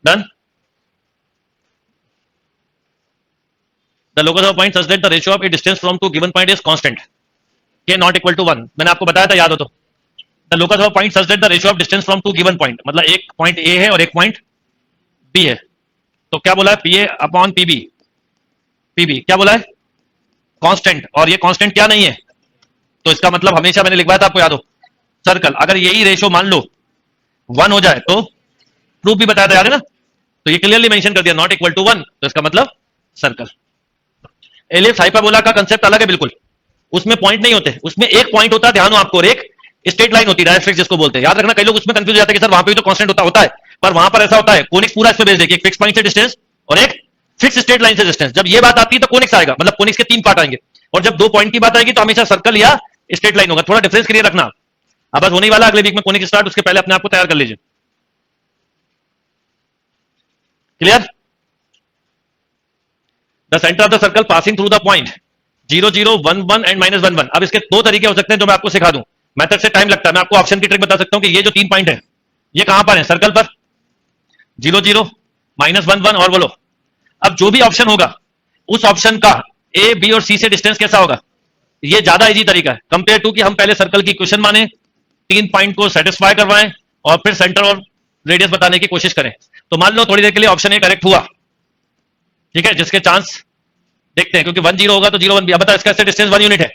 Done. The locus of point such that the ratio of a distance from two given point is constant, k not equal to 1। मैंने आपको बताया था, याद हो तो। The locus of point such that the ratio of distance from two given point, मतलब एक point A है और एक पॉइंट बी है, तो क्या बोला है, p a upon pb, pb क्या बोला है, कांस्टेंट, और ये कांस्टेंट क्या नहीं है, तो इसका मतलब हमेशा मैंने लिखवाया था आपको याद हो, सर्कल अगर यही रेशियो मान लो 1 हो जाए तो प्रूफ भी बताया था याद है ना, तो ये क्लियरली मेंशन कर दिया नॉट इक्वल टू 1, तो इसका मतलब सर्कल। एलिप्स हाइपरबोला का कंसेप्ट अलग है बिल्कुल, उसमें पॉइंट नहीं होते, उसमें एक पॉइंट होता है, ध्यान हो आपको, और एक स्ट्रेट लाइन होती है डायरेक्ट्रिक्स जिसको बोलते हैं, याद रखना, कई लोग उसमें कंफ्यूज हो जाते हैं कि सर वहां पे भी तो कांस्टेंट होता है, पर वहां पर ऐसा होता है कोनिक्स पूरा इसमें बेस्ड है कि एक फिक्स पॉइंट से डिस्टेंस और एक फिक्स स्ट्रेट लाइन से डिस्टेंस, जब ये बात आती है तो कोनिक्स आएगा, मतलब कोनिक्स के 3 पार्ट आएंगे, और जब 2 पॉइंट की बात आएगी तो हमेशा सर्कल या स्ट्रेट लाइन होगा, थोड़ा डिफरेंस क्लियर रखना। अब बस होने ही वाला अगले वीक में कोनिक स्टार्ट, उसके पहले अपने आप को तैयार कर लीजिए, clear. The centre of the circle passing through the point 0 0 1 1 and -1 1। अब इसके 2 तरीके हो सकते हैं जो मैं आपको सिखा दूं, मेथड से टाइम लगता है, मैं आपको ऑप्शन की ट्रिक बता सकता हूं कि ये जो 3 पॉइंट है ये कहां पर है, सर्कल पर, 0 0 -1 1 और बोलो, अब जो भी ऑप्शन होगा उस ऑप्शन का ए बी और सी से डिस्टेंस कैसा होगा, ये ज्यादा इजी तरीका है कंपेयर टू कि हम पहले सर्कल की इक्वेशन माने, 3 पॉइंट को सेटिस्फाई करवाएं और फिर सेंटर और रेडियस बताने की कोशिश करें। तो मान लो थोड़ी देर के लिए ऑप्शन ए करेक्ट हुआ, ठीक है, जिसके चांस देखते हैं, क्योंकि 1 0 होगा तो 0 1 भी, अब बता इसका डिस्टेंस 1 यूनिट है,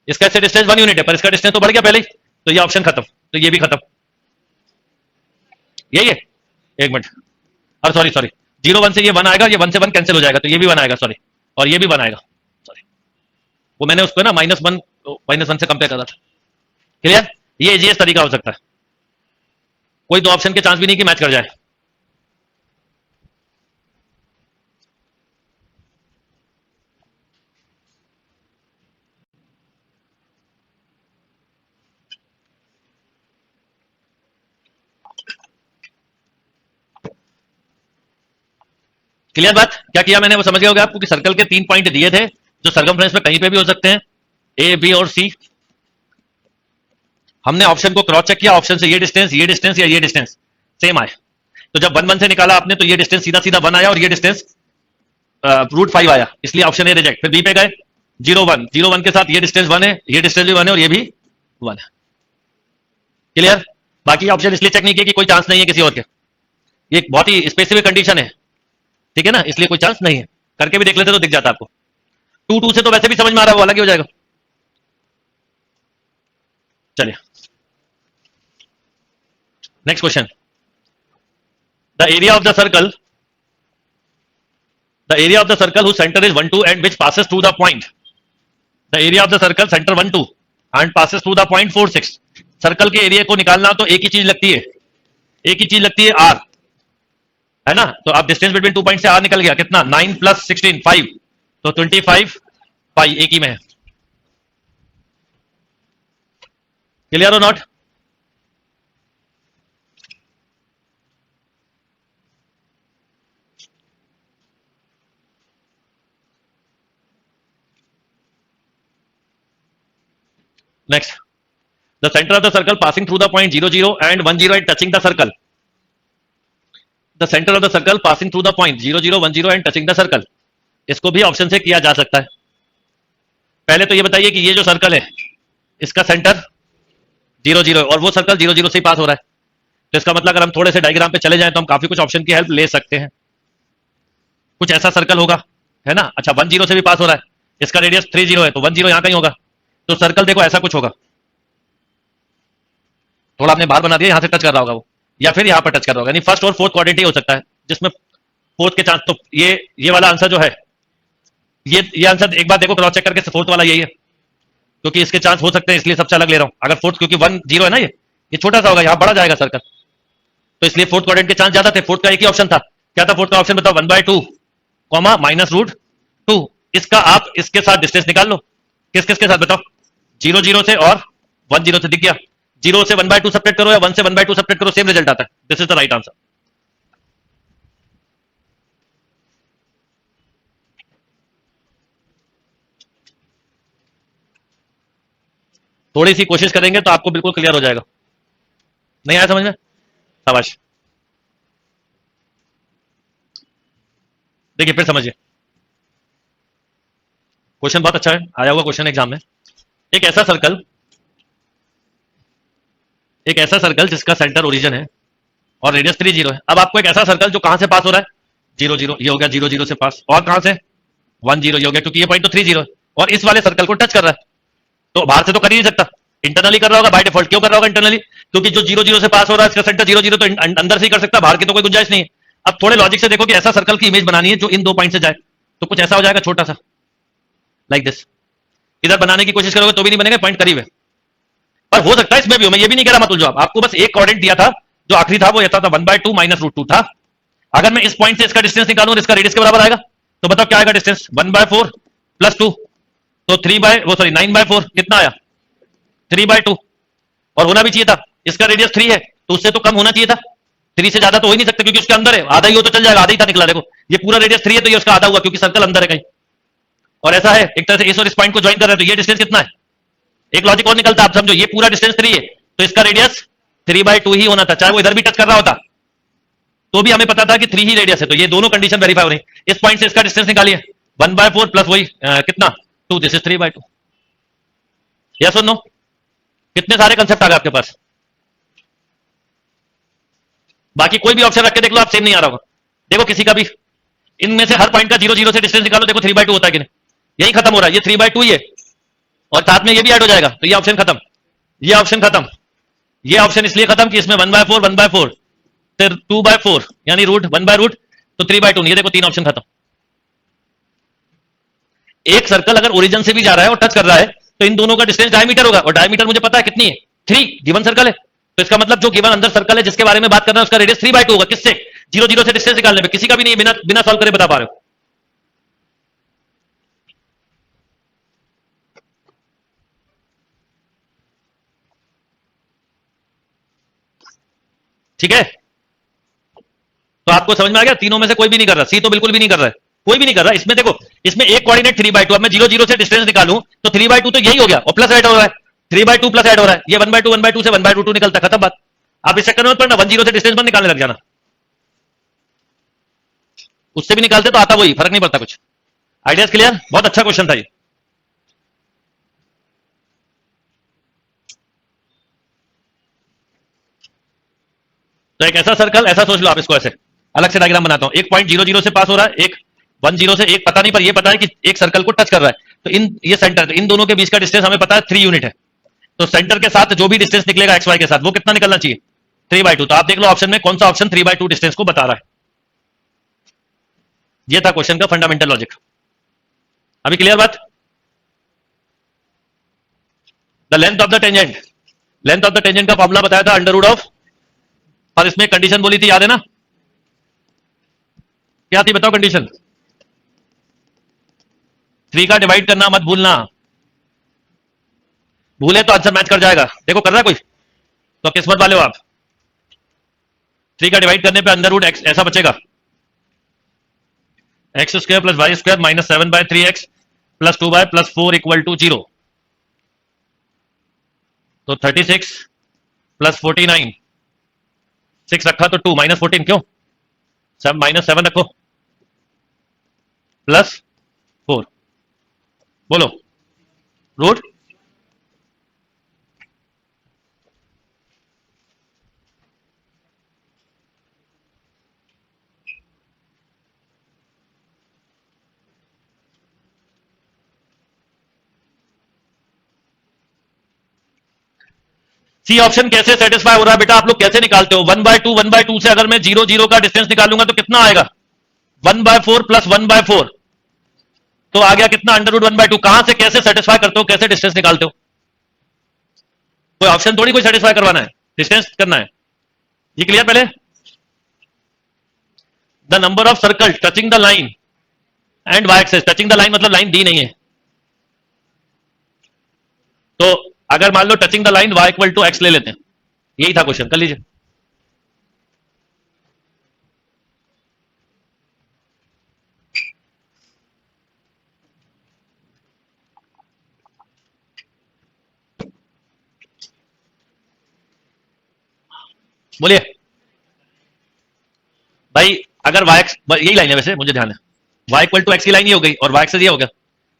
इसका डिस्टेंस 1 यूनिट है, पर इसका डिस्टेंस तो बढ़ गया पहले ही, तो ये ऑप्शन खत्म, तो ये भी खत्म, यही है, एक मिनट, और सॉरी सॉरी 0 1 से ये 1 आएगा, ये 1 से 1 कैंसिल हो जाएगा, तो ये भी 1 आएगा, सॉरी, और ये भी 1 आएगा, सॉरी, वो मैंने उसको ना -1 से कंपेयर करा था, क्लियर। ये इजीएस्ट तरीका हो सकता है, कोई 2 ऑप्शन के चांस भी नहीं कि मैच कर जाए। क्लियर बात, क्या किया मैंने वो समझ गया होगा आपको कि सर्कल के 3 पॉइंट दिए थे जो सर्कमफ्रेंस में कहीं पे भी हो सकते हैं, ए बी और सी, हमने ऑप्शन को क्रॉस चेक किया, ऑप्शन से ये डिस्टेंस या ये डिस्टेंस सेम आए, तो जब 1 1 से निकाला आपने तो ये डिस्टेंस सीधा सीधा 1 आया और ये डिस्टेंस √5 आया, इसलिए ऑप्शन ए रिजेक्ट। फिर बी पे गए 0 1 0 1 के साथ ये डिस्टेंस 1 है, ये डिस्टेंस भी 1 है और ये भी 1 है, क्लियर। बाकी ऑप्शन इसलिए चेक नहीं किया कि कोई चांस नहीं है किसी और के, ये एक बहुत ही स्पेसिफिक कंडीशन है, ठीक है ना, इसलिए कोई चांस नहीं है, करके भी देख लेते तो दिख जाता आपको। 2 2 से तो वैसे भी समझ में आ रहा है, वो अलग ही हो जाएगा। चलिए next question, the area of the circle, the area of the circle whose center is 1 2 and which passes through the point, the area of the circle center 1 2 and passes through the point 4 6, circle के area को निकालना तो एक ही चीज लगती है, एक ही चीज लगती है आर, है ना, तो आप डिस्टेंस बिटवीन 2 पॉइंट से आर निकल गया कितना, 9 + 16 5, तो 25 पाई एक ही में है, क्लियर और not. Next, the center of the circle passing through the point 0 0 and 1 0 and touching the circle, the center of the circle passing through the point 0 0 1 0 and touching the circle, इसको भी ऑप्शन से किया जा सकता है। पहले तो ये बताइए कि ये जो सर्कल है इसका सेंटर 0 0 और वो सर्कल 0 0 से ही पास हो रहा है, तो इसका मतलब अगर हम थोड़े से डायग्राम पे चले जाएं तो हम काफी कुछ ऑप्शन की हेल्प ले सकते हैं। कुछ ऐसा सर्कल होगा, है ना, अच्छा 1 0 से भी पास हो रहा है, इसका रेडियस 3 0 है, तो 1 0 यहां कहीं होगा, तो सर्कल देखो ऐसा कुछ होगा, थोड़ा आपने बाहर बना दिया, यहां से टच कर रहा होगा वो, या फिर यहां पर टच कर रहा होगा, यानी फर्स्ट और फोर्थ क्वाड्रेंट ही हो सकता है जिसमें फोर्थ के चांस, तो ये वाला आंसर जो है, ये आंसर एक बार देखो क्रॉस चेक करके, फोर्थ वाला यही है, क्योंकि इसके चांस हो सकते हैं इसलिए सबसे अलग ले रहा हूं, अगर फोर्थ, क्योंकि 1 0 है ना, ये छोटा सा होगा, यहां बड़ा जाएगा सर्कल, तो इसलिए फोर्थ क्वाड्रेंट के चांस ज्यादा थे, फोर्थ का एक ही ऑप्शन था, क्या था फोर्थ का ऑप्शन बताओ, 1/2 कॉमा -√2, इसका आप इसके साथ डिस्टेंस निकाल लो, किस किस के साथ बताओ, 0 0 से और 1 0 से, दिख गया, 0 से 1/2 सब्ट्रैक्ट करो या 1 से 1/2 सब्ट्रैक्ट करो, सेम रिजल्ट आता है, this is the right answer. थोड़ी सी कोशिश करेंगे तो आपको बिल्कुल क्लियर हो जाएगा, नहीं आया समझ में, शाबाश, देखिए फिर समझिए, क्वेश्चन बहुत अच्छा है, आया हुआ क्वेश्चन एग्जाम में, एक ऐसा सर्कल एक ऐसा सर्कल जिसका सेंटर ओरिजिन है और रेडियस 3 0 है। अब आपको एक ऐसा सर्कल जो कहां से पास हो रहा है, 0 0, ये हो गया 0 0 से पास, और कहां से 1 0, ये हो गया क्योंकि ये पॉइंट तो 3 0 है, और इस वाले सर्कल को टच कर रहा है, तो बाहर से तो कर ही नहीं सकता, इंटरनली कर रहा होगा बाय डिफॉल्ट। क्यों कर रहा होगा इंटरनली? क्योंकि जो 0 0 से पास हो रहा है इसका सेंटर 0 0, तो अंदर से ही कर सकता, बाहर की तो कोई गुंजाइश नहीं है। अब थोड़े लॉजिक से देखो कि ऐसा सर्कल की इमेज बनानी है जो इन दो पॉइंट से जाए, तो कुछ ऐसा हो जाएगा छोटा सा लाइक दिस। इधर बनाने की कोशिश करोगे तो भी नहीं बनेगा, पॉइंट करीब है, पर हो सकता है इसमें भी हो। मैं ये भी नहीं कह रहा मत उलझो, आपको बस एक कोऑर्डिनेट दिया था जो आखिरी था, वो ऐसा था 1/2 माइनस √2 था। अगर मैं इस पॉइंट से इसका डिस्टेंस निकालूं और इसका रेडियस के बराबर आएगा, तो बताओ क्या आएगा डिस्टेंस, 1/4 प्लस 2, तो 9/4 कितना आया, 3/2, और होना भी चाहिए था, इसका रेडियस 3 है तो उससे तो कम होना चाहिए था, 3 से ज्यादा तो हो ही नहीं सकता क्योंकि उसके अंदर है, आधा ही हो तो चल जाएगा, आधा ही था निकला, देखो ये पूरा रेडियस 3 है तो ये उसका आधा हुआ क्योंकि सर्कल अंदर है कहीं, और ऐसा है एक तरह से इस और इस पॉइंट को ज्वाइन कर रहे हैं तो ये डिस्टेंस कितना है, एक लॉजिक और निकलता, आप समझो, ये पूरा डिस्टेंस 3 है तो इसका रेडियस 3/2 ही होना था, चाहे वो इधर भी टच कर रहा होता तो भी हमें पता था कि 3 ही रेडियस है, तो ये दोनों कंडीशन वेरीफाई हो रही। इस पॉइंट से इसका डिस्टेंस निकालिए, 1/4 प्लस वही कितना 2, दिस इज 3/2। यस और नो? कितने सारे कंसेप्ट आ गए आपके पास, बाकी कोई भी ऑप्शन रख के देख लो आप, सेम नहीं आ रहा होगा। देखो किसी का भी इनमें से हर पॉइंट का 0 0 से डिस्टेंस निकालो, देखो 3/2 होता है कि नहीं, यही खत्म हो रहा है, ये 3/2 ही है, और साथ में ये भी ऐड हो जाएगा, तो ये ऑप्शन खत्म, ये ऑप्शन खत्म, ये ऑप्शन इसलिए खत्म कि इसमें 1/4 फिर 2/4 यानी रूट 1/√, तो 3/2, ये देखो 3 ऑप्शन खत्म। एक सर्कल अगर ओरिजिन से भी जा रहा है और टच कर रहा है तो इन दोनों का डिस्टेंस डायमीटर होगा, और डायमीटर मुझे पता है कितनी है, 3, गिवन सर्कल है, तो इसका मतलब जो गिवन अंदर सर्कल है जिसके बारे में बात कर रहे हैं उसका रेडियस 3/2 होगा, किससे, 0 0 से डिस्टेंस निकालने में, किसी का भी नहीं, बिना बिना सॉल्व करे बता पा रहे हो। ठीक है, तो आपको समझ में आ गया, तीनों में से कोई भी नहीं कर रहा, सी तो बिल्कुल भी नहीं कर रहा है, कोई भी नहीं कर रहा इसमें। देखो इसमें एक कोऑर्डिनेट 3/2, अब मैं 0 0 से डिस्टेंस निकालूं तो 3/2 तो यही हो गया, और प्लस ऐड हो रहा है, 3/2 प्लस ऐड हो रहा है, ये 1/2 से 1/2 निकलता, खत्म बात। आप इस चक्कर में पढ़ना, 1 0 से डिस्टेंस मत निकालने लग जाना, उससे भी निकालते तो आता वही, फर्क नहीं पड़ता कुछ। Ideas clear? बहुत अच्छा क्वेश्चन था ये। तो एक ऐसा सर्कल, ऐसा सोच लो आप इसको, ऐसे अलग से डायग्राम बनाता हूं, एक पॉइंट 0 0 से पास हो रहा है, एक 1 0 से, एक पता नहीं, पर ये पता है कि एक सर्कल को टच कर रहा है, तो इन ये सेंटर, इन दोनों के बीच का डिस्टेंस हमें पता है 3 यूनिट है, तो सेंटर के साथ जो भी डिस्टेंस निकलेगा एक्स वाई के साथ वो कितना निकलना चाहिए, 3/2। तो आप देख लो ऑप्शन में कौन सा ऑप्शन 3/2 डिस्टेंस को बता रहा है। ये था क्वेश्चन का फंडामेंटल लॉजिक। अभी क्लियर बात? The length of the tangent, length of the tangent का फॉर्मूला बताया था अंडर रूट ऑफ, और इसमें कंडीशन बोली थी, याद है ना, क्या थी बताओ कंडीशन, 3 का डिवाइड करना मत भूलना, भूले तो आंसर मैच कर जाएगा। देखो कर रहा है कोई तो किस्मत वाले हो आप, 3 का डिवाइड करने पे अंडर रूट एक्स ऐसा बचेगा, x² + y² - 7/3x + 2y + 4 = 0, तो 36 + 49, 6 रखा तो 2 - 14 क्यों, -7 रखो प्लस 4, बोलो रूट, सी ऑप्शन कैसे सेटिस्फाई हो रहा है बेटा, आप लोग कैसे निकालते हो, 1/2 से अगर मैं 0 0 का डिस्टेंस निकालूंगा तो कितना आएगा, 1/4 + 1/4, तो आ गया कितना, अंडर रूट 1/2। कहां से कैसे सेटिस्फाई करते हो, कैसे डिस्टेंस निकालते हो, कोई ऑप्शन थोड़ी कोई सेटिस्फाई करवाना है, डिस्टेंस करना है, ये क्लियर पहले। The number of circle touching the line and y axis, touching the line मतलब लाइन दी नहीं है, तो अगर मान लो touching the line y = x ले लेते हैं, यही था क्वेश्चन, कर लीजिए। बोलिए भाई, अगर y यही लाइन है वैसे, मुझे ध्यान है, y = x की लाइन ही हो गई और y एक्सेस ये हो गया,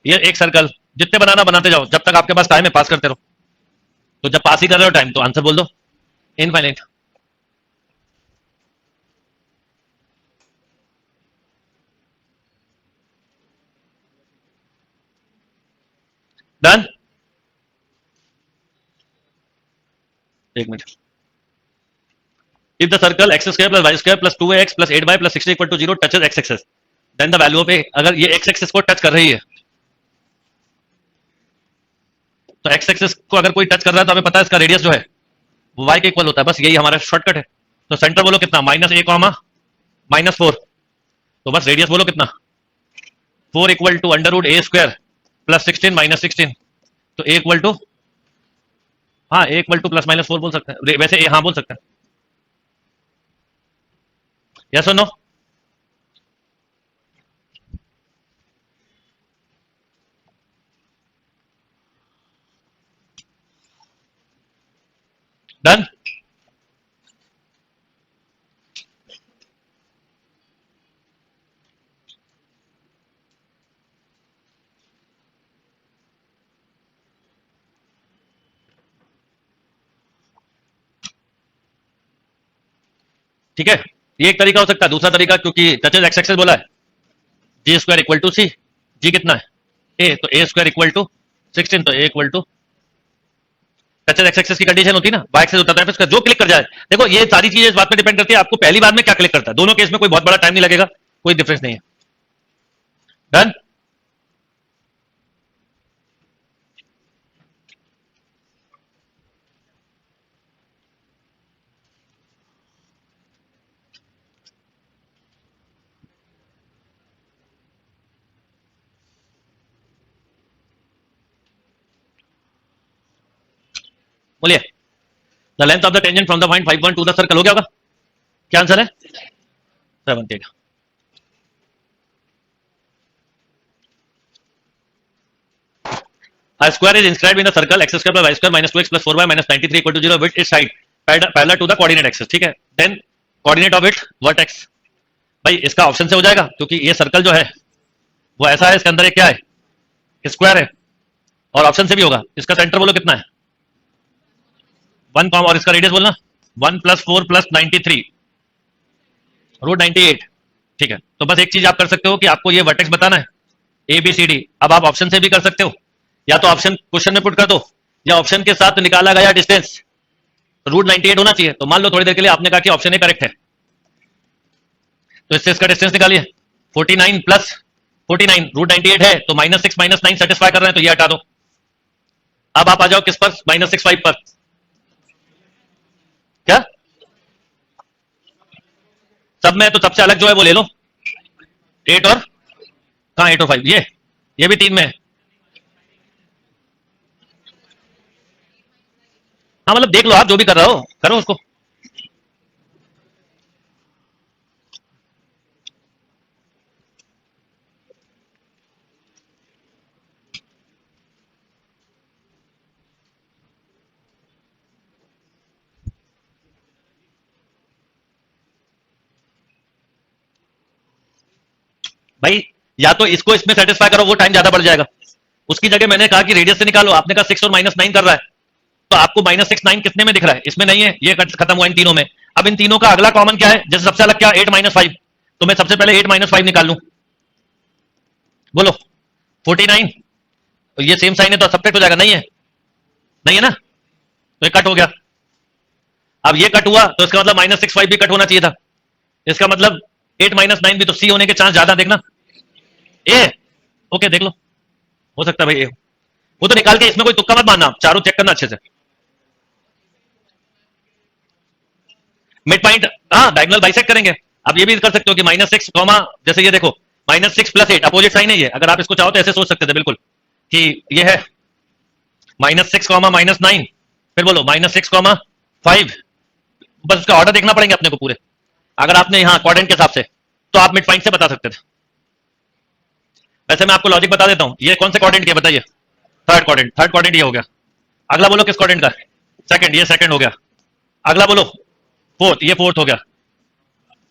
ये एक सर्कल, जितने बनाना बनाते जाओ, जब तक आपके पास टाइम है पास करते रहो, तो जब पास ही कर रहे हो टाइम तो आंसर बोल दो, इनफाइनाइट। डन। एक minute. If the circle x square plus y square plus 2x plus 8y plus 60 equal to 0 touches x axis, then the value of a, अगर ये एक्स एक्सेस को टच कर रही है तो एक्स एक्सेस को अगर कोई टच कर रहा है तो हमें पता है इसका रेडियस जो है वो y के इक्वल होता है, बस यही हमारा शॉर्टकट है। तो सेंटर बोलो कितना, -a, -4, तो बस रेडियस बोलो कितना, 4 equal to under root a square plus 16 -16, तो ए इक्वल टू, हाँ a equal to plus minus 4 बोल सकते हैं वैसे, ए हाँ बोल सकते हैं। यस और नो? डन। ठीक है, ये एक तरीका हो सकता है। दूसरा तरीका, क्योंकि टचेस एक्स एक्सेस बोला है, जी स्क्वायर इक्वल टू सी, जी कितना है ए, तो ए स्क्वायर इक्वल टू 16, तो a equal to touches x axis की कंडीशन होती है ना, वाई एक्सेस होता है, इसका जो क्लिक कर जाए। देखो ये सारी चीजें इस बात पे डिपेंड करती है आपको पहली बार में क्या क्लिक करता है। दोनों केस में कोई बहुत बड़ा टाइम नहीं लगेगा, कोई डिफरेंस नहीं है। डन। बोलिए। The length of the tangent from the point 5 to the circle, हो गया होगा? क्या आंसर है? 78। A square is inscribed in the circle x square plus y square minus 2x plus 4y minus 93 equal to 0 with its side parallel to the coordinate axis। ठीक है, then coordinate of its vertex। भाई इसका option से हो जाएगा, क्योंकि ये circle जो है वो ऐसा है, इसके अंदर एक क्या है, स्क्वायर है, और ऑप्शन से भी होगा। इसका सेंटर बोलो कितना है, 1 कॉम, और इसका रेडियस बोलना 1 प्लस 4 प्लस 93 रूट 98। ठीक है, तो बस एक चीज आप कर सकते हो कि आपको ये वर्टेक्स बताना है ए बी सी डी। अब आप ऑप्शन से भी कर सकते हो, या तो ऑप्शन क्वेश्चन में पुट कर दो, या ऑप्शन के साथ निकाला गया डिस्टेंस रूट 98 होना चाहिए। तो मान लो थोड़ी देर के लिए आपने कहा कि ऑप्शन ए करेक्ट है, तो इससे इसका डिस्टेंस निकालिए, 49 प्लस 49 रूट 98 है, तो -6 -9 सेटिस्फाई कर रहे हैं, तो ये हटा दो। अब आप आ जाओ किस पर, -65 पर। क्या सब में, तो सबसे अलग जो है वो ले लो, 8 और कहाँ 8 और 5, ये भी 3 में है। हाँ मतलब देख लो, आप जो भी कर रहे हो करो उसको। भाई या तो इसको इसमें सेटिस्फाई करो, वो टाइम ज्यादा बढ़ जाएगा। उसकी जगह मैंने कहा कि रेडियस से निकालो, आपने कहा 6 और -9 कर रहा है, तो आपको -6 9 कितने में दिख रहा है, इसमें नहीं है, ये खत्म हुआ इन तीनों में। अब इन तीनों का अगला कॉमन क्या है, जैसे सबसे अलग क्या, 8 -5, तो मैं सबसे पहले 8 -5 निकाल लूं, बोलो 49, तो ये सेम साइन है तो सब्ट्रैक्ट हो जाएगा, नहीं है, नहीं है ना, तो ये कट हो गया। अब ये कट हुआ तो इसका मतलब -6 5 भी कट होना चाहिए था, इसका मतलब 8 -9 भी, तो सी होने के चांस ज्यादा, देखना ए। ओके देख लो, हो सकता है भाई ए, वो तो निकाल के, इसमें कोई तुक्का मत मानना, चारों चेक करना अच्छे से। मिड पॉइंट, हाँ डायगोनल बाइसेक्ट करेंगे। आप ये भी कर सकते हो कि -6 कॉमा, जैसे ये देखो -6 + 8 अपोजिट साइन है ये, अगर आप इसको चाहो तो ऐसे सोच सकते थे बिल्कुल कि ये है -6 -9, फिर बोलो -6 5, बस उसका ऑर्डर देखना पड़ेंगे अपने को पूरे। अगर आपने यहाँ क्वाड्रेंट के हिसाब से, तो आप मिड पॉइंट से बता सकते थे। वैसे मैं आपको लॉजिक बता देता हूँ, ये कौन से क्वाड्रेंट के बताइए, थर्ड क्वाड्रेंट, थर्ड क्वाड्रेंट ये हो गया। अगला बोलो किस क्वाड्रेंट का, सेकंड, ये सेकंड हो गया। अगला बोलो फोर्थ, ये फोर्थ हो गया।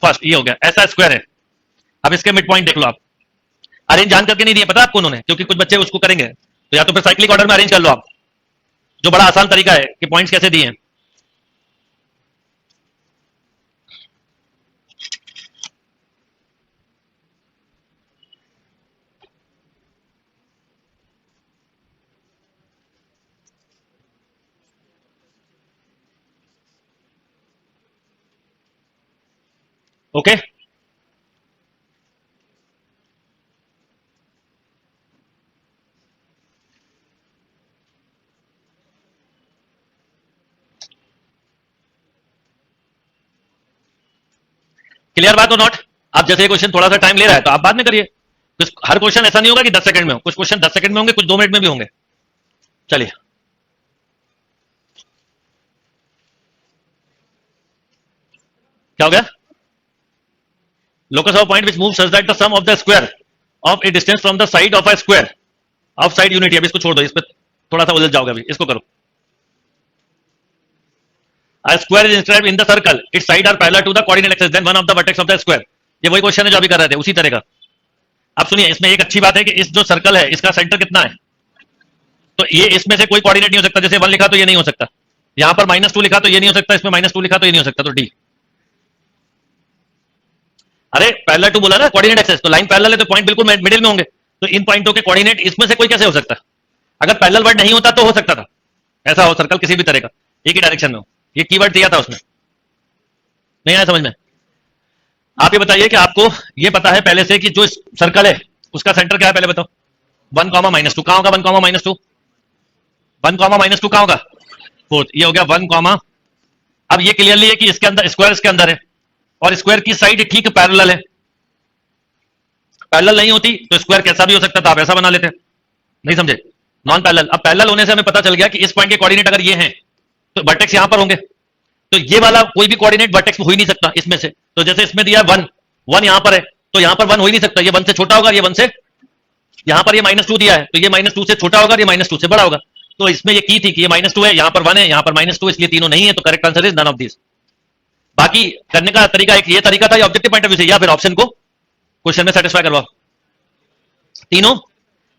फर्स्ट ये हो गया, ऐसा स्क्वायर है। अब इसके मिड पॉइंट देख लो आप, अरेंज जान करके नहीं दिए पता आपको उन्होंने, क्योंकि कुछ बच्चे उसको करेंगे, तो या तो फिर साइक्लिक ऑर्डर में अरेंज कर लो आप, जो बड़ा आसान तरीका है कि पॉइंट्स कैसे दिए हैं। ओके, क्लियर बात हो नॉट? आप जैसे क्वेश्चन थोड़ा सा टाइम ले रहा है तो आप बाद में करिए। हर क्वेश्चन ऐसा नहीं होगा कि 10 सेकंड में हो, कुछ क्वेश्चन 10 सेकंड में होंगे, कुछ 2 मिनट में भी होंगे। चलिए, क्या हो गया? locus of a point which moves such that the sum of the square of a distance from the side of a square of side unity। अब इसको छोड़ दो, इस पे थोड़ा सा उलझ जाओगे अभी, इसको करो। A square is inscribed in the circle, its sides are parallel to the coordinate axis, then one of the vertex of the square। ये वही क्वेश्चन है जो अभी कर रहे थे, उसी तरह का। अब सुनिए, इसमें एक अच्छी बात है कि इस जो सर्कल है इसका सेंटर कितना है, तो ये इसमें से कोई कोऑर्डिनेट नहीं हो सकता। जैसे 1 लिखा तो ये नहीं हो सकता, यहां पर -2 लिखा तो ये नहीं हो सकता, इसमें -2 लिखा तो ये नहीं हो सकता, तो डी। अरे पैरेलल टू बोला ना कोऑर्डिनेट एक्सेस, तो लाइन पैरेलल है तो पॉइंट बिल्कुल मिडिल में होंगे, तो इन पॉइंटों के कोऑर्डिनेट इसमें से कोई कैसे हो सकता? अगर पैरेलल वर्ड नहीं होता तो हो सकता था ऐसा हो, सर्कल किसी भी तरह का एक ही डायरेक्शन में हो। ये कीवर्ड दिया था उसमें, नहीं आया समझ में? आप ये बताइए कि आपको ये पता है पहले से कि जो सर्कल है उसका सेंटर क्या है, पहले बताओ। 1, -2 कहां होगा? 1, -2 1, -2 कहां होगा? 4। ये हो गया 1, अब ये क्लियरली है कि इसके अंदर स्क्वायर इसके अंदर है और स्क्वायर की साइड ठीक पैरेलल है। पैरेलल नहीं होती तो स्क्वायर कैसा भी हो सकता था, आप ऐसा बना लेते। नहीं समझे? Non parallel. अब पैरेलल होने से हमें पता चल गया कि इस पॉइंट के कोऑर्डिनेट अगर ये हैं तो वर्टेक्स यहां पर होंगे, तो ये वाला कोई भी कोऑर्डिनेट वर्टेक्स हो ही नहीं सकता इसमें से। तो जैसे इसमें दिया 1 यहां पर है, तो यहां पर 1 हो ही नहीं सकता, ये 1 से छोटा होगा, ये 1 से, यहां पर ये -2 दिया है तो ये -2 से छोटा होगा, ये -2 से बड़ा होगा। तो इसमें ये की थी कि ये -2 है, यहां पर 1 है, यहां पर -2, इसलिए तीनों नहीं है, तो correct answer is none of this. बाकी करने का तरीका एक ये तरीका था, ये ऑब्जेक्टिव पॉइंट ऑफ व्यू से, या फिर ऑप्शन को क्वेश्चन में सेटिस्फाई करवाओ। तीनों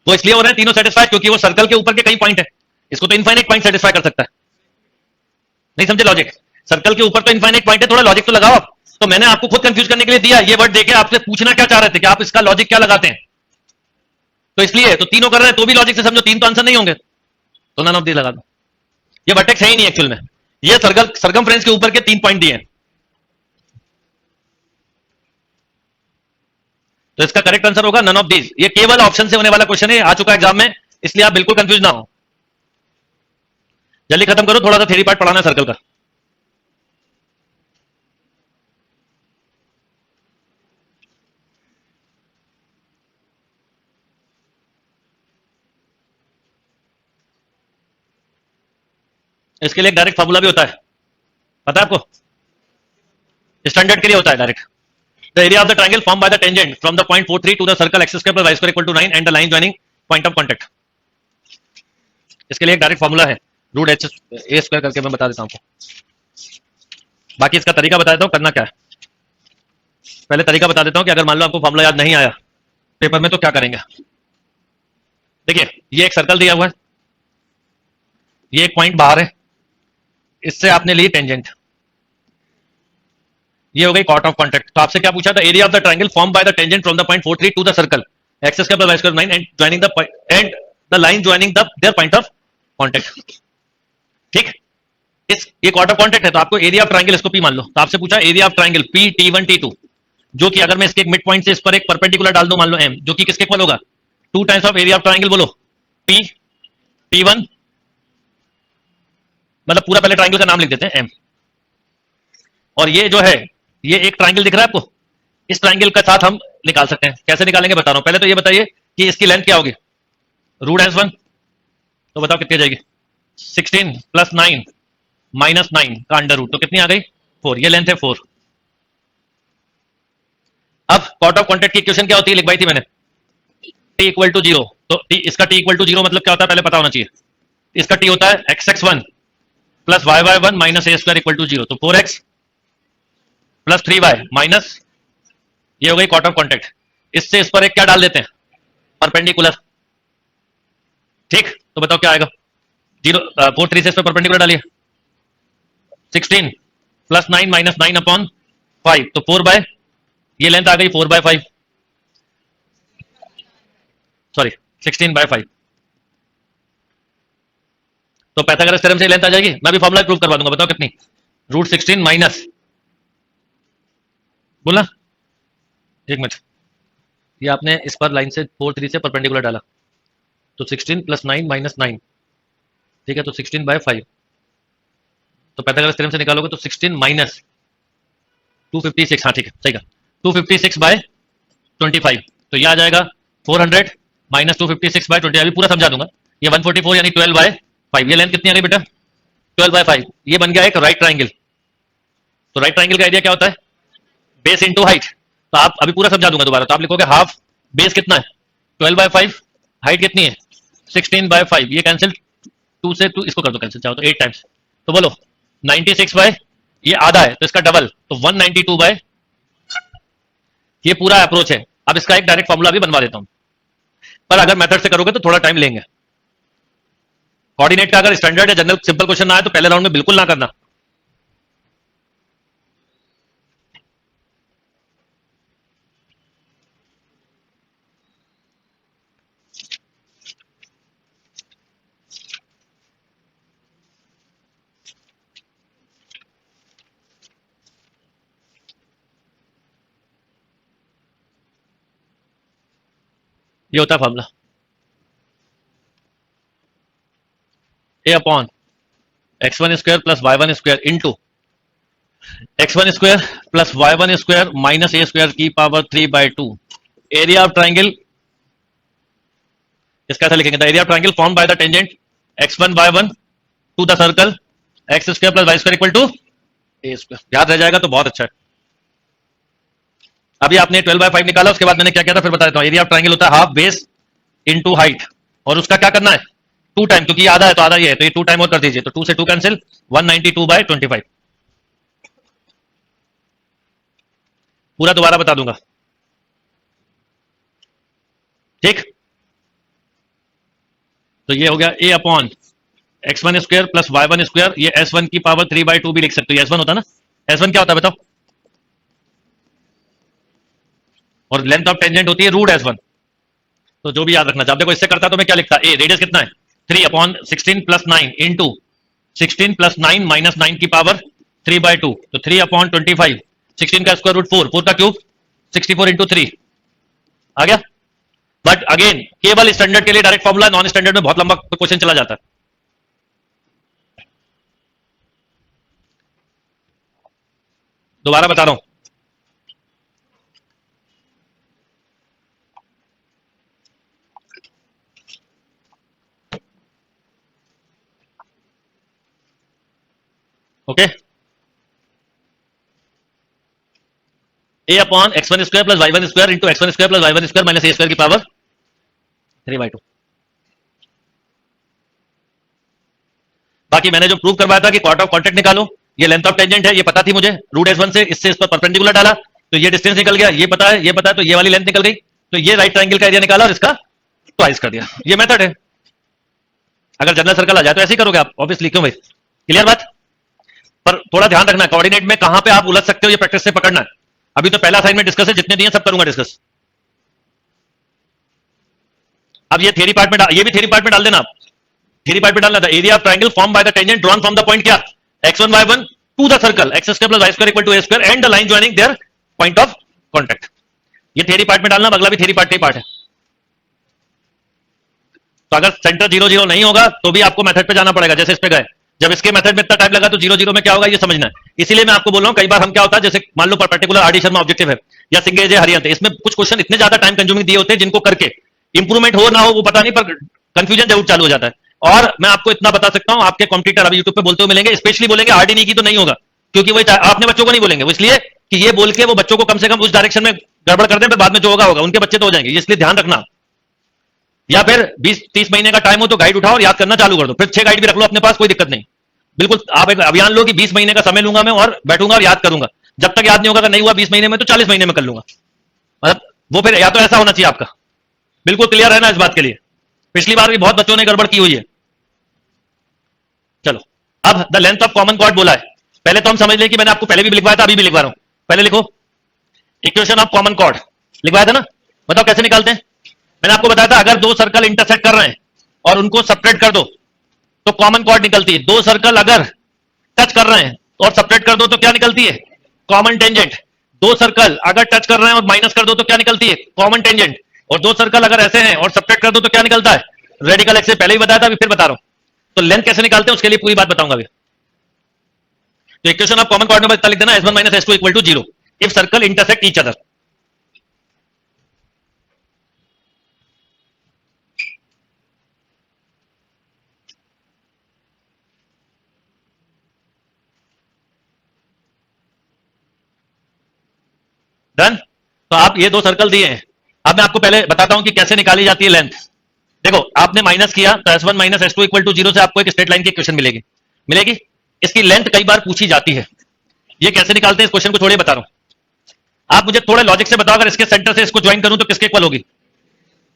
वो इसलिए हो रहे हैं तीनों सेटिस्फाई क्योंकि वो सर्कल के ऊपर के कई पॉइंट है, इसको तो इनफाइनाइट पॉइंट सेटिस्फाई कर सकता है। नहीं समझे लॉजिक? सर्कल के ऊपर तो इनफाइनाइट पॉइंट है, थोड़ा लॉजिक तो लगाओ आप। तो मैंने आपको खुद कंफ्यूज करने के लिए दिया ये वर्ड देके, आपसे पूछना क्या चाह रहे थे कि आप इसका लॉजिक क्या लगाते हैं, तो इसलिए तो तीनों कर रहे हैं तो भी लॉजिक से समझो, तीन तो आंसर नहीं होंगे, तो नन ऑफ दी लगा दो। ये वर्टेक्स है ही नहीं एक्चुअल में, ये सर्कल सरकमफ्रेंस के ऊपर के 3 पॉइंट दिए हैं, तो इसका करेक्ट आंसर होगा नन ऑफ दीज। ये केवल ऑप्शन से होने वाला क्वेश्चन है, आ चुका एग्जाम में, इसलिए आप बिल्कुल कंफ्यूज ना हो। जल्दी खत्म करो, थोड़ा सा थ्योरी पार्ट पढ़ाना है सर्कल का। इसके लिए डायरेक्ट फार्मूला भी होता है, पता है आपको? स्टैंडर्ड के लिए होता है direct. The area of the triangle formed by the tangent from the point 43 to the circle x square plus y square equal to 9 and the line joining point of contact। इसके लिए एक direct formula है, root H A square करके मैं बता देता हूं आपको। बाकी इसका तरीका बता देता हूं करना क्या है। पहले तरीका बता देता हूं कि अगर मान लो आपको फॉर्मूला याद नहीं आया पेपर में तो क्या करेंगे। देखिए ये एक सर्कल दिया हुआ है, ये एक पॉइंट बाहर है, इससे आपने ली टेंजेंट, ये हो गई कॉट ऑफ कॉन्टेक्ट। तो आपसे क्या पूछा था? Area of the triangle form by the tangent from the point 43 to the circle x square plus y square 9 and joining the line joining the their point of contact. ठीक, इस ये कॉट of contact है तो आपको area of triangle इसको p मान लो। तो आपसे पूछा area of triangle P T1 T2, जो कि अगर मैं इसके एक मिड पॉइंट से इस पर एक परपेंडिकुलर डाल दूं मान लो m, जो कि किसके इक्वल होगा? 2 times of area of triangle, बोलो P T1, मतलब पूरा पहले ट्रायंगल का नाम लिख देते हैं m। और ये जो है ये एक ट्रायंगल दिख रहा है आपको, इस ट्रायंगल का साथ हम निकाल सकते हैं। कैसे निकालेंगे बता रहा हूं। पहले तो ये बताइए कि इसकी लेंथ क्या होगी? रूट एस 1, तो बताओ कितनी आ जाएगी? 16 प्लस 9 माइनस 9 का अंडर रूट, तो कितनी आ गई? 4। ये लेंथ है 4। अब कॉट ऑफ कॉन्टेक्ट की इक्वेशन क्या होती है, लिखवाई थी मैंने, t इक्वल टू 0। तो इसका t इक्वल टू 0 मतलब क्या होता है पहले पता होना चाहिए। इसका t होता है xx1 plus y1 minus a square equal to 0, तो 4x प्लस 3y माइनस, ये हो गई कॉट ऑफ कॉन्टेक्ट। इससे इस पर एक क्या डाल देते हैं? परपेंडिकुलर। ठीक, तो बताओ क्या आएगा? 0 4 3 से इस पर परपेंडिकुलर डालिए, 16 प्लस 9 माइनस 9 अपॉन 5, तो 4 बाय, ये लेंथ आ गई 4 बाय 5, सॉरी 16 बाय 5। तो पाइथागोरस थ्योरम से लेंथ आ जाएगी। मैं भी फॉर्मूला प्रूव करवा दूंगा, बताओ कितनी? रूट 16 माइनस बोला, एक मिनट, ये आपने इस पर लाइन से 4 3 से परपेंडिकुलर डाला, तो 16 + 9 - 9, ठीक है, तो 16/5, तो पाइथागोरस थ्योरम से निकालोगे तो 16 - 256, हाँ ठीक है, सही कहा, 256/25, तो ये आ जाएगा 400 - 256/20, अभी पूरा समझा दूंगा, ये 144 यानी 12/5, ये लेंथ कितनी आ गई बेटा, 12/5, ये बन गया एक राइट ट्राइंगल। तो राइट ट्राइंगल का आइडिया क्या होता है, बेस इंटू हाइट, तो आप अभी पूरा समझा दूंगा दोबारा, तो आप लिखोगे हाफ, बेस कितना है 12/5, हाइट कितनी है 16/5, ये कैंसिल, 2 से 2 इसको कर दो कैंसिल, चाहो तो 8 टाइम्स, तो बोलो 96 ये आधा है तो इसका डबल, तो 192 ये पूरा अप्रोच है। अब इसका एक डायरेक्ट फॉर्मूला भी बनवा देता हूं, पर अगर मेथड से करोगे तो थोड़ा टाइम लेंगे। कोऑर्डिनेट का अगर स्टैंडर्ड या जनरल सिंपल क्वेश्चन ना आए तो पहले राउंड में बिल्कुल ना करना। ये होता है formula, a/x1² + y1² into x1² + y1² - a²⁻³ area of triangle, इसका ऐसा लिखेंगे, the area of triangle form by the tangent x1 y1 to the circle x² + y² = a², याद रह जाएगा तो बहुत अच्छा है। अभी आपने 12/5 निकाला, उसके बाद मैंने क्या किया था फिर बता देता हूं, एरिया ऑफ ट्राइंगल होता है हाफ बेस इंटू हाइट, और उसका क्या करना है 2 टाइम, क्योंकि आधा है तो आधा ही है, तो ये 2 टाइम और कर दीजिए, तो 2 से 2 कैंसिल, 192/25, पूरा दोबारा बता दूंगा, ठीक। तो ये हो गया a/x1² + y1², ये s1⁻³ भी लिख सकते हो, s1 होता है ना, s1 क्या होता है बताओ, और लेंथ ऑफ टेंजेंट होती है √s1, तो जो भी याद रखना। जब देखो इससे करता तो मैं क्या लिखता, ए रेडियस कितना है 3/16 + 9 इंटू 16 + 9 - 9⁻³ तो 3/25, 16 का स्क्वायर रूट 4, 4 का क्यूब 64 इंटू 3 आ गया। बट अगेन केवल स्टैंडर्ड के लिए डायरेक्ट फॉर्मूला, नॉन स्टैंडर्ड में बहुत लंबा क्वेश्चन चला जाता है। दोबारा बता रहा हूं, okay, a/x1² + y1² into x1² + y1² - a²⁻³ बाकी मैंने जो प्रूव करवाया था कि क्वार्टर ऑफ कॉन्टैक्ट निकालो, ये लेंथ ऑफ टेंजेंट है, ये पता थी मुझे, √s1 से इससे इस पर परपेंडिकुलर डाला तो ये डिस्टेंस निकल गया, ये पता है, ये पता है, तो ये वाली लेंथ निकल गई, तो ये राइट ट्राइंगल का एरिया निकाला और इसका ट्वाइस कर दिया, ये मेथड है। अगर जनरल सर्कल आ जाए तो ऐसे ही करोगे आप, ऑब्वियसली, क्यों भाई, क्लियर बात। पर थोड़ा ध्यान रखना कोऑर्डिनेट में कहां पे आप उलझ सकते हो, ये प्रैक्टिस से पकड़ना है। अभी तो पहला असाइनमेंट डिस्कस है, जितने दिए सब करूंगा डिस्कस। अब ये थ्योरी पार्ट में ये भी थ्योरी पार्ट में डाल देना आप, थ्योरी पार्ट में डालना था, area of triangle form by the tangent drawn from the point क्या x1 y1 to the circle x² + y² = a² and the line joining their point of contact, ये theory part में डालना, अगला भी theory part का ही part है। तो अगर सेंटर 0 0 नहीं होगा तो भी आपको मेथड पे जाना पड़ेगा, जैसे इस पे गए, जब इसके मेथड में इतना टाइम लगा तो 0 0 में क्या होगा ये समझना है। इसीलिए मैं आपको बोल रहा हूं, कई बार हम क्या होता है, जैसे मान लो particular R D Sharma objective है या सिंगेज हरियंत, इसमें कुछ क्वेश्चन इतने ज्यादा टाइम कंज्यूमिंग दिए होते हैं जिनको करके इंप्रूवमेंट हो ना हो वो पता नहीं, पर कंफ्यूजन जरूर चालू हो जाता है। और मैं आपको इतना बता सकता हूं, आपके कॉम्पिटिटर अभी यूट्यूब पे बोलते हुए मिलेंगे, स्पेशली बोलेंगे आरडी नहीं की तो नहीं होगा, क्योंकि वो आपने बच्चों को नहीं बोलेंगे, वो इसलिए कि ये बोल के वो बच्चों को कम से कम उस डायरेक्शन में गड़बड़ कर दें, फिर बाद में जो होगा होगा, उनके बच्चे तो हो जाएंगे, इसलिए ध्यान रखना। या फिर 20-30 महीने का टाइम हो तो गाइड उठाओ और याद करना चालू कर दो, फिर 6 गाइड भी रख लो अपने पास, कोई दिक्कत नहीं। बिल्कुल आप एक अभियान लो कि 20 महीने का समय लूंगा मैं और बैठूंगा और याद करूंगा, जब तक याद नहीं होगा, अगर नहीं हुआ 20 महीने में तो 40 महीने में कर लूंगा, मतलब वो फिर या तो ऐसा होना चाहिए आपका, बिल्कुल क्लियर है ना इस बात के लिए। पिछली बार भी बहुत बच्चों ने गड़बड़ की हुई है। चलो, अब the length of common chord बोला है, पहले तो हम समझ लें कि मैंने आपको पहले भी लिखवाया था, अभी भी लिखवा रहा हूं। पहले लिखो इक्वेशन ऑफ कॉमन कॉर्ड, लिखवाया था ना, बताओ कैसे निकालते हैं। मैंने आपको बताया था अगर दो सर्कल इंटरसेक्ट कर रहे हैं और उनको सेपरेट कर दो तो कॉमन कॉर्ड निकलती है। दो सर्कल अगर टच कर रहे हैं और सेपरेट कर दो तो क्या निकलती है, कॉमन टेंजेंट। दो सर्कल अगर टच कर रहे हैं और माइनस कर दो तो क्या निकलती है? Common tangent. और दो सर्कल अगर ऐसे हैं और सब्ट्रैक्ट कर दो तो क्या निकलता है? Radical x. से पहले ही बताया था, अभी फिर बता रहा हूं। तो लेंथ कैसे निकालते हैं उसके लिए पूरी बात बताऊंगा अभी। तो इक्वेशन ऑफ कॉमन कोऑर्डिनेट इतना लिख देना, S1 minus S2 equal to 0 if circle intersect each other. Done. तो आप ये दो सर्कल दिए हैं। अब मैं आपको पहले बताता हूं कि कैसे निकाली जाती है लेंथ। देखो आपने माइनस किया तो S1 minus S2 equal to 0 से आपको एक स्ट्रेट लाइन की इक्वेशन मिलेगी। मिलेगी। इसकी लेंथ कई बार पूछी जाती है। ये कैसे निकालते हैं इस क्वेश्चन को छोड़िए, बता रहा हूं। आप मुझे थोड़े लॉजिक से बताओ, अगर इसके सेंटर से इसको ज्वाइन करूं तो किसके इक्वल होगी?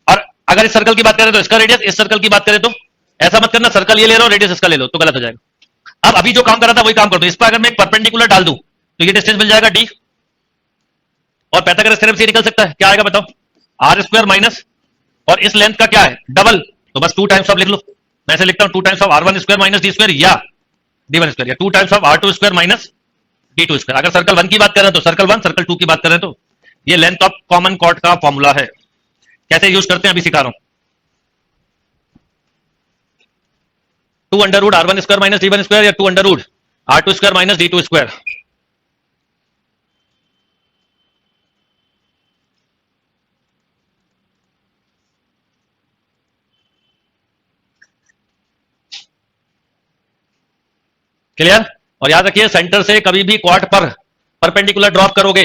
और अगर इस सर्कल की बात करें तो इसका रेडियस, इस सर्कल की बात करें तो ऐसा मत करना सर्कल ये ले रहा हूं रेडियस इसका ले लो, तो गलत हो जाएगा। अब अभी जो काम कर रहा था वही काम कर दो। इस पर अगर मैं एक परपेंडिकुलर डाल दूं तो ये डिस्टेंस मिल जाएगा d। और पाइथागोरस थ्योरम से निकल सकता है, क्या आएगा बताओ? आर स्क्वायर माइनस, और इस लेंथ का क्या है? डबल। तो बस 2 टाइम्स ऑफ लिख लो। मैं ऐसे लिखता हूं 2 times of r1 square minus d square या d1 स्क्वायर, या 2 times of r2 square minus d2 square. अगर सर्कल 1 की बात करें तो सर्कल 1, सर्कल 2 की बात करें तो ये लेंथ ऑफ कॉमन कॉर्ड का फॉर्मूला है। कैसे यूज करते हैं अभी सिखा रहा हूं। 2 under root r1 square minus d1 square या 2 under root r2 square minus d2 square. Clear? और याद रखिए सेंटर से कभी भी क्वाड पर परपेंडिकुलर ड्रॉप करोगे,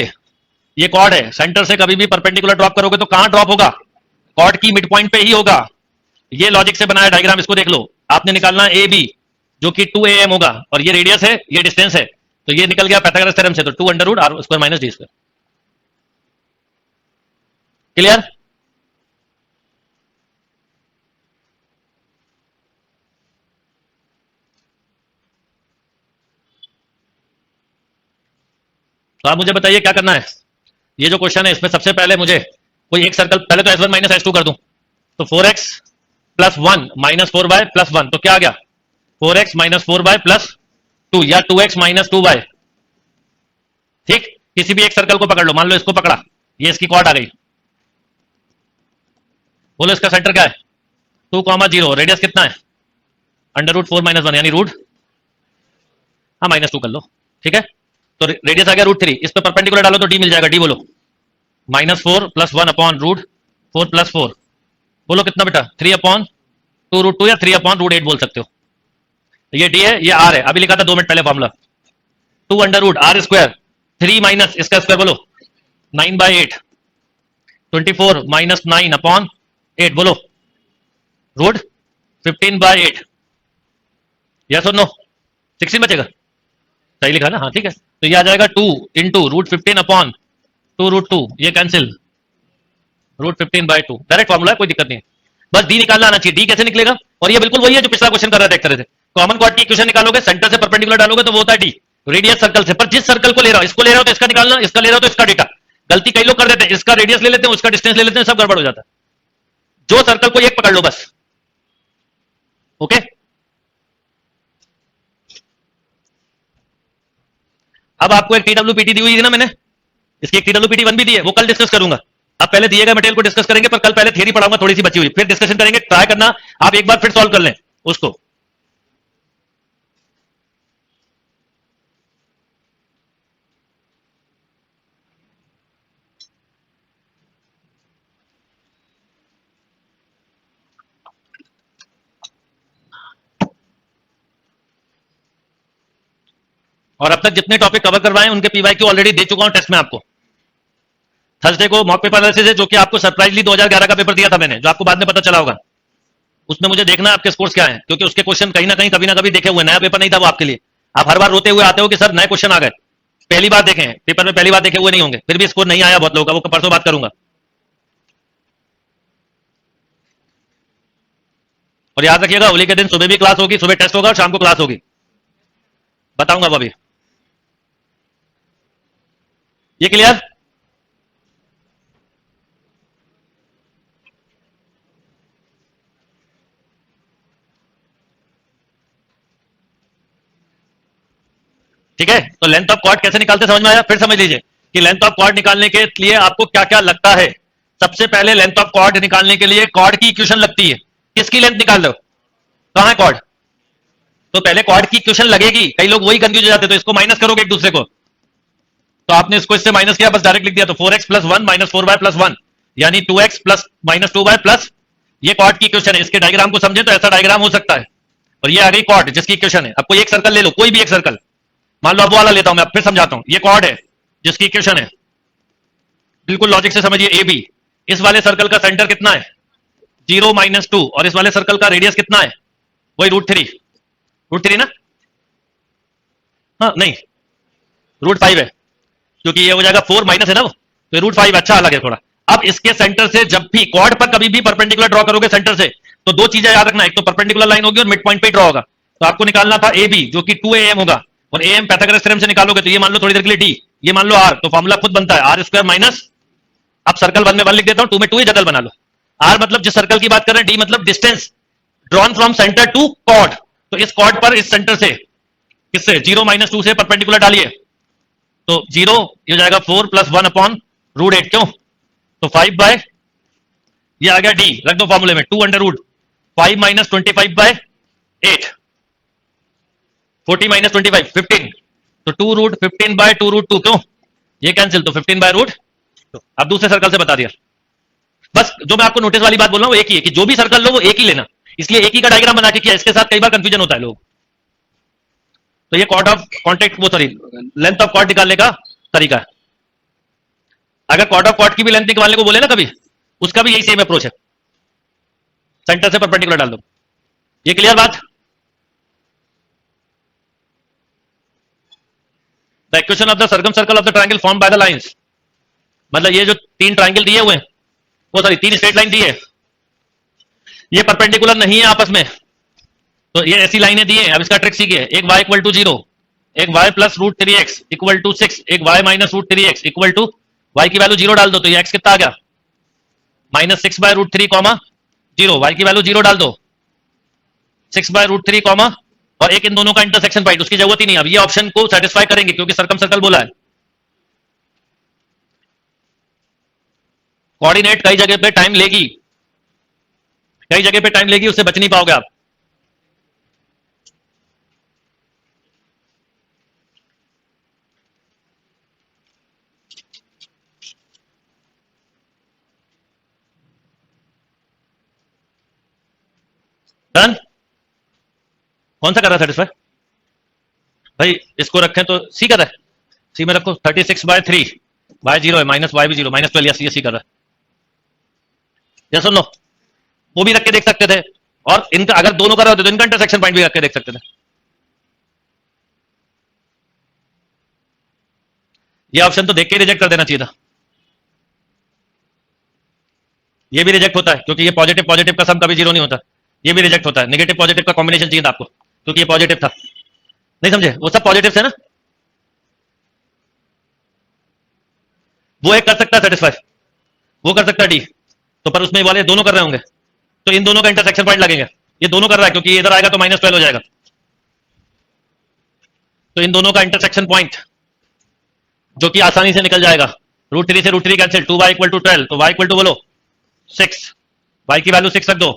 ये क्वाड है, सेंटर से कभी भी परपेंडिकुलर ड्रॉप करोगे तो कहां ड्रॉप होगा? क्वाड की मिड पॉइंट पे ही होगा। ये लॉजिक से बनाया डायग्राम, इसको देख लो। आपने निकालना ए बी जो कि 2am होगा, और ये रेडियस है, ये डिस्टेंस है, तो ये निकल गया पाइथागोरस थ्योरम से, तो 2 under root r square minus d square. Clear? तो आप मुझे बताइए क्या करना है। ये जो क्वेश्चन है इसमें सबसे पहले मुझे कोई एक सर्कल, पहले तो S1 माइनस S2 कर दूं, तो 4x plus 1 minus 4y plus 1, तो क्या आ गया? 4x माइनस 4y प्लस 2 या 2x माइनस 2y। ठीक। किसी भी एक सर्कल को पकड़ लो, मान लो इसको पकड़ा, ये इसकी कॉर्ड आ गई। बोलो इसका सेंटर क्या है? 2,0, रेडियस कितना है? अंडर रूट 4 माइनस 1 यानी रूट, हाँ -2 कर लो। ठीक है। तो रेडियस आ गया √3, इस पर परपेंडिकुलर डालो तो d मिल जाएगा। d बोलो -4 प्लस 1 अपॉन √4 प्लस 4, बोलो कितना बेटा? 3 अपॉन 2 √2 या 3 अपॉन √8 बोल सकते हो। ये d है, ये r है, अभी लिखा था 2 मिनट पहले formula. 2 under root r square, 3 minus इसका स्क्वायर बोलो 9/8, 24 माइनस 9 अपॉन 8 बोलो √15/8। यस और नो? 16 बचेगा, सही लिखा ना? हाँ ठीक है। तो ये आ जाएगा 2 इंटू √15 अपॉन 2 √2, ये कैंसिल, √15/2। डायरेक्ट फॉर्मूला है, कोई दिक्कत नहीं है। बस डी निकालना आना चाहिए। डी कैसे निकलेगा? और ये बिल्कुल वही है जो पिछला क्वेश्चन कर रहे थे, देख रहे थे। कॉमन क्वाड की इक्वेशन निकालोगे, सेंटर से परपेंडिकुलर डालोगे तो वो होता है डी, रेडियस सर्कल से। पर जिस सर्कल को ले रहा हो, इसको ले रहा हो तो इसका निकालना, इसका ले रहा हो तो इसका डेटा। गलती कई लोग कर देते हैं, इसका रेडियस ले लेते हैं, उसका डिस्टेंस ले लेते हैं, सब गड़बड़ हो जाता है। जो सर्कल को एक पकड़ लो बस। ओके। अब आपको एक TWPT दी हुई है ना मैंने, इसकी एक TWPT 1 भी दी है, वो कल डिस्कस करूंगा। अब पहले दिए गए मटेरियल को डिस्कस करेंगे, पर कल पहले थियरी पढ़ाऊंगा थोड़ी सी बची हुई, फिर डिस्कशन करेंगे। ट्राई करना आप एक बार फिर सॉल्व कर लें उसको। और अब तक जितने टॉपिक कवर करवाए उनके पीवाईक्यू ऑलरेडी दे चुका हूं टेस्ट में आपको। थर्सडे को मॉक पेपर एनालिसिस है, जो कि आपको सरप्राइजली 2011 का पेपर दिया था मैंने, जो आपको बाद में पता चला होगा। उसमें मुझे देखना है आपके स्कोर्स क्या है, क्योंकि उसके क्वेश्चन कहीं ना कहीं कभी ना कभी देखे हुए, नया पेपर नहीं था वो आपके लिए। आप हर बार रोते हुए आते हो कि सर नए क्वेश्चन आ गए, पहली बार देखे हैं पेपर में, पहली बार देखे हुए नहीं होंगे, फिर भी स्कोर नहीं आया बहुत लोगों का, वो परसों बात करूंगा। और याद रखिएगा होली के दिन सुबह भी क्लास होगी, सुबह टेस्ट होगा और शाम को क्लास होगी, बताऊंगा वो अभी। ये क्लियर? ठीक है। तो लेंथ ऑफ कॉर्ड कैसे निकालते समझ में आया? फिर समझ लीजिए। कि लेंथ ऑफ कॉर्ड निकालने के लिए आपको क्या क्या लगता है। सबसे पहले लेंथ ऑफ कॉर्ड निकालने के लिए कॉर्ड की इक्वेशन लगती है। किसकी लेंथ निकाल लो, कहां है कॉर्ड, तो पहले कॉर्ड की इक्वेशन लगेगी। कई लोग वही कंफ्यूज हो जाते, तो इसको माइनस करोगे एक दूसरे को, तो आपने इसको इससे माइनस किया, बस डायरेक्ट लिख दिया, तो 4x plus 1 minus 4y plus 1 यानी 2x plus minus 2y plus, ये कॉर्ड की इक्वेशन है। इसके डायग्राम को समझे तो ऐसा डायग्राम हो सकता है, और ये आ गई कॉर्ड जिसकी इक्वेशन है। अब कोई एक सर्कल ले लो, कोई भी एक सर्कल, मान लो अब वो वाला लेता हूं मैं, फिर समझाता हूं। ये कॉर्ड है जिसकी इक्वेशन है, बिल्कुल लॉजिक से समझिए। ए बी, इस वाले सर्कल का सेंटर कितना है 0 माइनस 2, और इस वाले सर्कल का रेडियस कितना है वही √3 ना, हाँ नहीं √5 है, क्योंकि ये हो जाएगा 4 माइनस है ना वो, तो √5 अच्छा अलग है थोड़ा। अब इसके सेंटर से जब भी कॉर्ड पर कभी भी परपेंडिकुलर ड्रॉ करोगे सेंटर से, तो दो चीजें याद रखना, एक तो परपेंडिकुलर लाइन होगी और मिड पॉइंट पे ड्रॉ होगा। तो आपको निकालना था ए बी जो कि 2am होगा, और am पाइथागोरस थ्योरम से निकालोगे तो ये मान लो थोड़ी देर के लिए d, ये मान लो r, तो फॉर्मूला खुद बनता है r स्क्वायर माइनस, अब सर्कल 1 में 1 लिख देता हूं, 2 में 2 ही जनरल बना लो। r मतलब जिस सर्कल की बात कर रहे हैं, d मतलब distance drawn from centre to chord, तो इस कॉर्ड पर इस सेंटर से किससे 0 माइनस 2 से परपेंडिकुलर डालिए, तो 0 ये हो जाएगा 4 प्लस 1 अपॉन √8, क्यों, तो 5 बाय, ये आ गया d, रख दो फॉर्मूले में, 2 under root 5 minus 25 by 8, 40 minus 25 15, तो 2√15 बाय 2√2, क्यों, ये कैंसिल, तो 15 बाय √2। अब दूसरे सर्कल से बता दिया। बस जो मैं आपको नोटिस वाली बात बोल रहा हूं वो एक ही है कि जो भी सर्कल लो वो एक ही लेना, इसलिए एक ही का डायग्राम बना के किया, इसके साथ कई बार कंफ्यूजन होता है लोग। तो ये कॉर्ड ऑफ कॉन्टेक्ट, वो सॉरी लेंथ ऑफ कॉर्ड निकालने का तरीका है। अगर कॉर्ड ऑफ कॉर्ड की भी लेंथ निकालने को बोले ना कभी, उसका भी यही सेम अप्रोच है, सेंटर से परपेंडिकुलर डाल दो। ये क्लियर बात। The equation of the circum circle of the triangle form by the lines, मतलब ये जो 3 ट्रायंगल दिए हुए हैं, वो सॉरी 3 स्ट्रेट लाइन दी है, ये परपेंडिकुलर नहीं है आपस में, तो ये ऐसी लाइनें दी है। अब इसका ट्रिक सीखिए, एक y इक्वल टू 0, एक y plus √3x equal to 6, एक y minus √3x equal to, y की वैल्यू 0 डाल दो, तो ये x कितना आ गया -6 बाय √3 कॉमा 0, y की वैल्यू 0 डाल दो, 6 बाय √3 कॉमा, और एक इन दोनों का इंटरसेक्शन पॉइंट, उसकी जरूरत ही नहीं। अब ये ऑप्शन को सेटिस्फाई करेंगे क्योंकि सर्कम सर्कल बोला है। कोऑर्डिनेट कई जगह पे टाइम लेगी, कई जगह पे टाइम लेगी, उससे बच नहीं पाओगे आप। डन, कौन सा कर रहा है सेटिस्फाई भाई, इसको रखें तो सी कर रहा है, सी में रखो 36 बाय 3, y 0 है, माइनस y भी 0, -12, ये सी कर रहा है। या सुन लो, वो भी रख के देख सकते थे, और इनका अगर दोनों कर रहे होते तो इनका इंटरसेक्शन पॉइंट भी रख के देख सकते थे। ये ऑप्शन तो देख के रिजेक्ट कर देना चाहिए था, ये भी रिजेक्ट होता है क्योंकि ये पॉजिटिव पॉजिटिव का सम कभी 0 नहीं होता, ये भी रिजेक्ट होता है। नेगेटिव पॉजिटिव का कॉम्बिनेशन चाहिए था आपको, क्योंकि ये पॉजिटिव था, नहीं समझे, वो सब पॉजिटिव है ना। वो एक कर सकता है सेटिस्फाई, वो कर सकता है डी, तो पर उसमें वाले दोनों कर रहे होंगे, तो इन दोनों का इंटरसेक्शन पॉइंट लगेंगे। ये दोनों कर रहा है क्योंकि ये इधर आएगा तो -12 हो जाएगा, तो इन दोनों का इंटरसेक्शन पॉइंट जो कि आसानी से निकल जाएगा, √3 से √3 कैंसिल, 2y इक्वल टू 12, तो y इक्वल टू बोलो 6, y की वैल्यू 6 रख दो,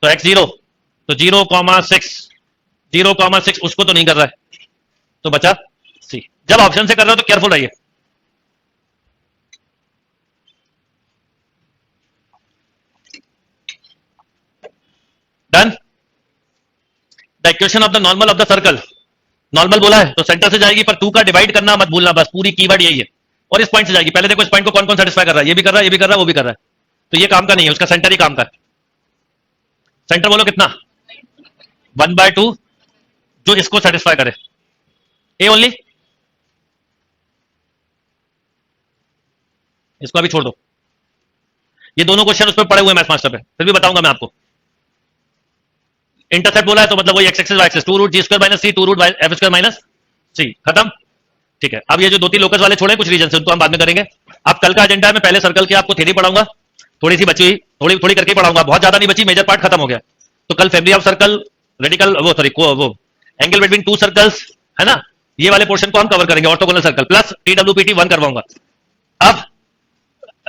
तो x 0, तो 0,6, 0,6 उसको तो नहीं कर रहा है, तो बचा सी। जब ऑप्शन से कर रहे हो तो केयरफुल रहिए। Done. The equation of the normal of the circle, normal बोला है तो सेंटर से जाएगी, पर 2 का डिवाइड करना मत भूलना, बस पूरी कीवर्ड यही है। और इस पॉइंट से जाएगी, पहले देखो इस पॉइंट को कौन कौन सेटिस्फाई कर रहा है, ये भी कर रहा है, ये भी कर रहा है, वो भी कर रहा है, तो ये काम का नहीं है, उसका सेंटर ही काम का है। सेंटर बोलो कितना 1/2, जो इसको सेटिस्फाई करे, ए ओनली, इसको अभी छोड़ दो। ये दोनों क्वेश्चन उस पर पड़े हुए हैं मैथ मास्टर पे, फिर भी बताऊंगा मैं आपको। इंटरसेप्ट बोला है तो मतलब वही x axis y axis, 2√g² - c 2√f² - c, खत्म। ठीक है, अब ये जो 2-3 लोकस वाले छोड़े कुछ रीजन से, उनको हम बाद में करेंगे। अब कल का एजेंडा है, मैं पहले सर्कल की आपको थ्योरी पढ़ाऊंगा, थोड़ी सी बची हुई, थोड़ी थोड़ी करके पढ़ाऊंगा, बहुत ज्यादा नहीं बची, मेजर पार्ट खत्म हो गया। तो कल फैमिली ऑफ सर्कल, रेडिकल, वो सॉरी वो एंगल बिटवीन 2 सर्कल्स है ना, ये वाले पोर्शन को हम कवर करेंगे, ऑर्थोगोनल सर्कल प्लस TWPT 1 करवाऊंगा। अब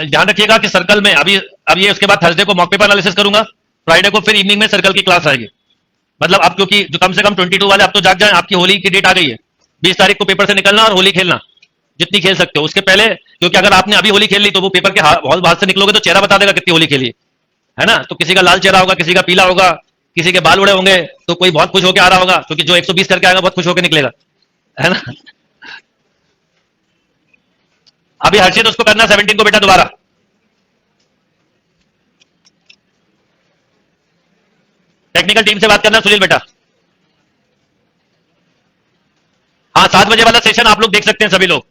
ध्यान रखिएगा कि सर्कल में अभी, अब ये उसके बाद थर्सडे को मॉक पेपर एनालिसिस करूंगा, फ्राइडे को फिर इवनिंग में सर्कल की क्लास आएगी। मतलब अब क्योंकि जो कम से कम 22 वाले अब तो जाग जाए, आपकी होली की डेट आ गई है, 20 तारीख को पेपर से निकलना और होली खेलना जितनी खेल सकते हो उसके पहले, क्योंकि अगर आपने अभी होली खेल ली तो वो पेपर के हॉल बाहर से निकलोगे तो चेहरा बता देगा कितनी होली खेली है ना। तो किसी का लाल चेहरा होगा, किसी का पीला होगा, किसी के बाल उड़े होंगे, तो कोई बहुत खुश होकर आ रहा होगा, क्योंकि जो 120 करके आएगा बहुत खुश होकर निकलेगा, है ना। अभी हर्षित उसको करना 17 को बेटा दोबारा। टेक्निकल टीम से बात करना सुनील बेटा। हाँ 7 बजे वाला सेशन आप लोग देख सकते हैं सभी लोग।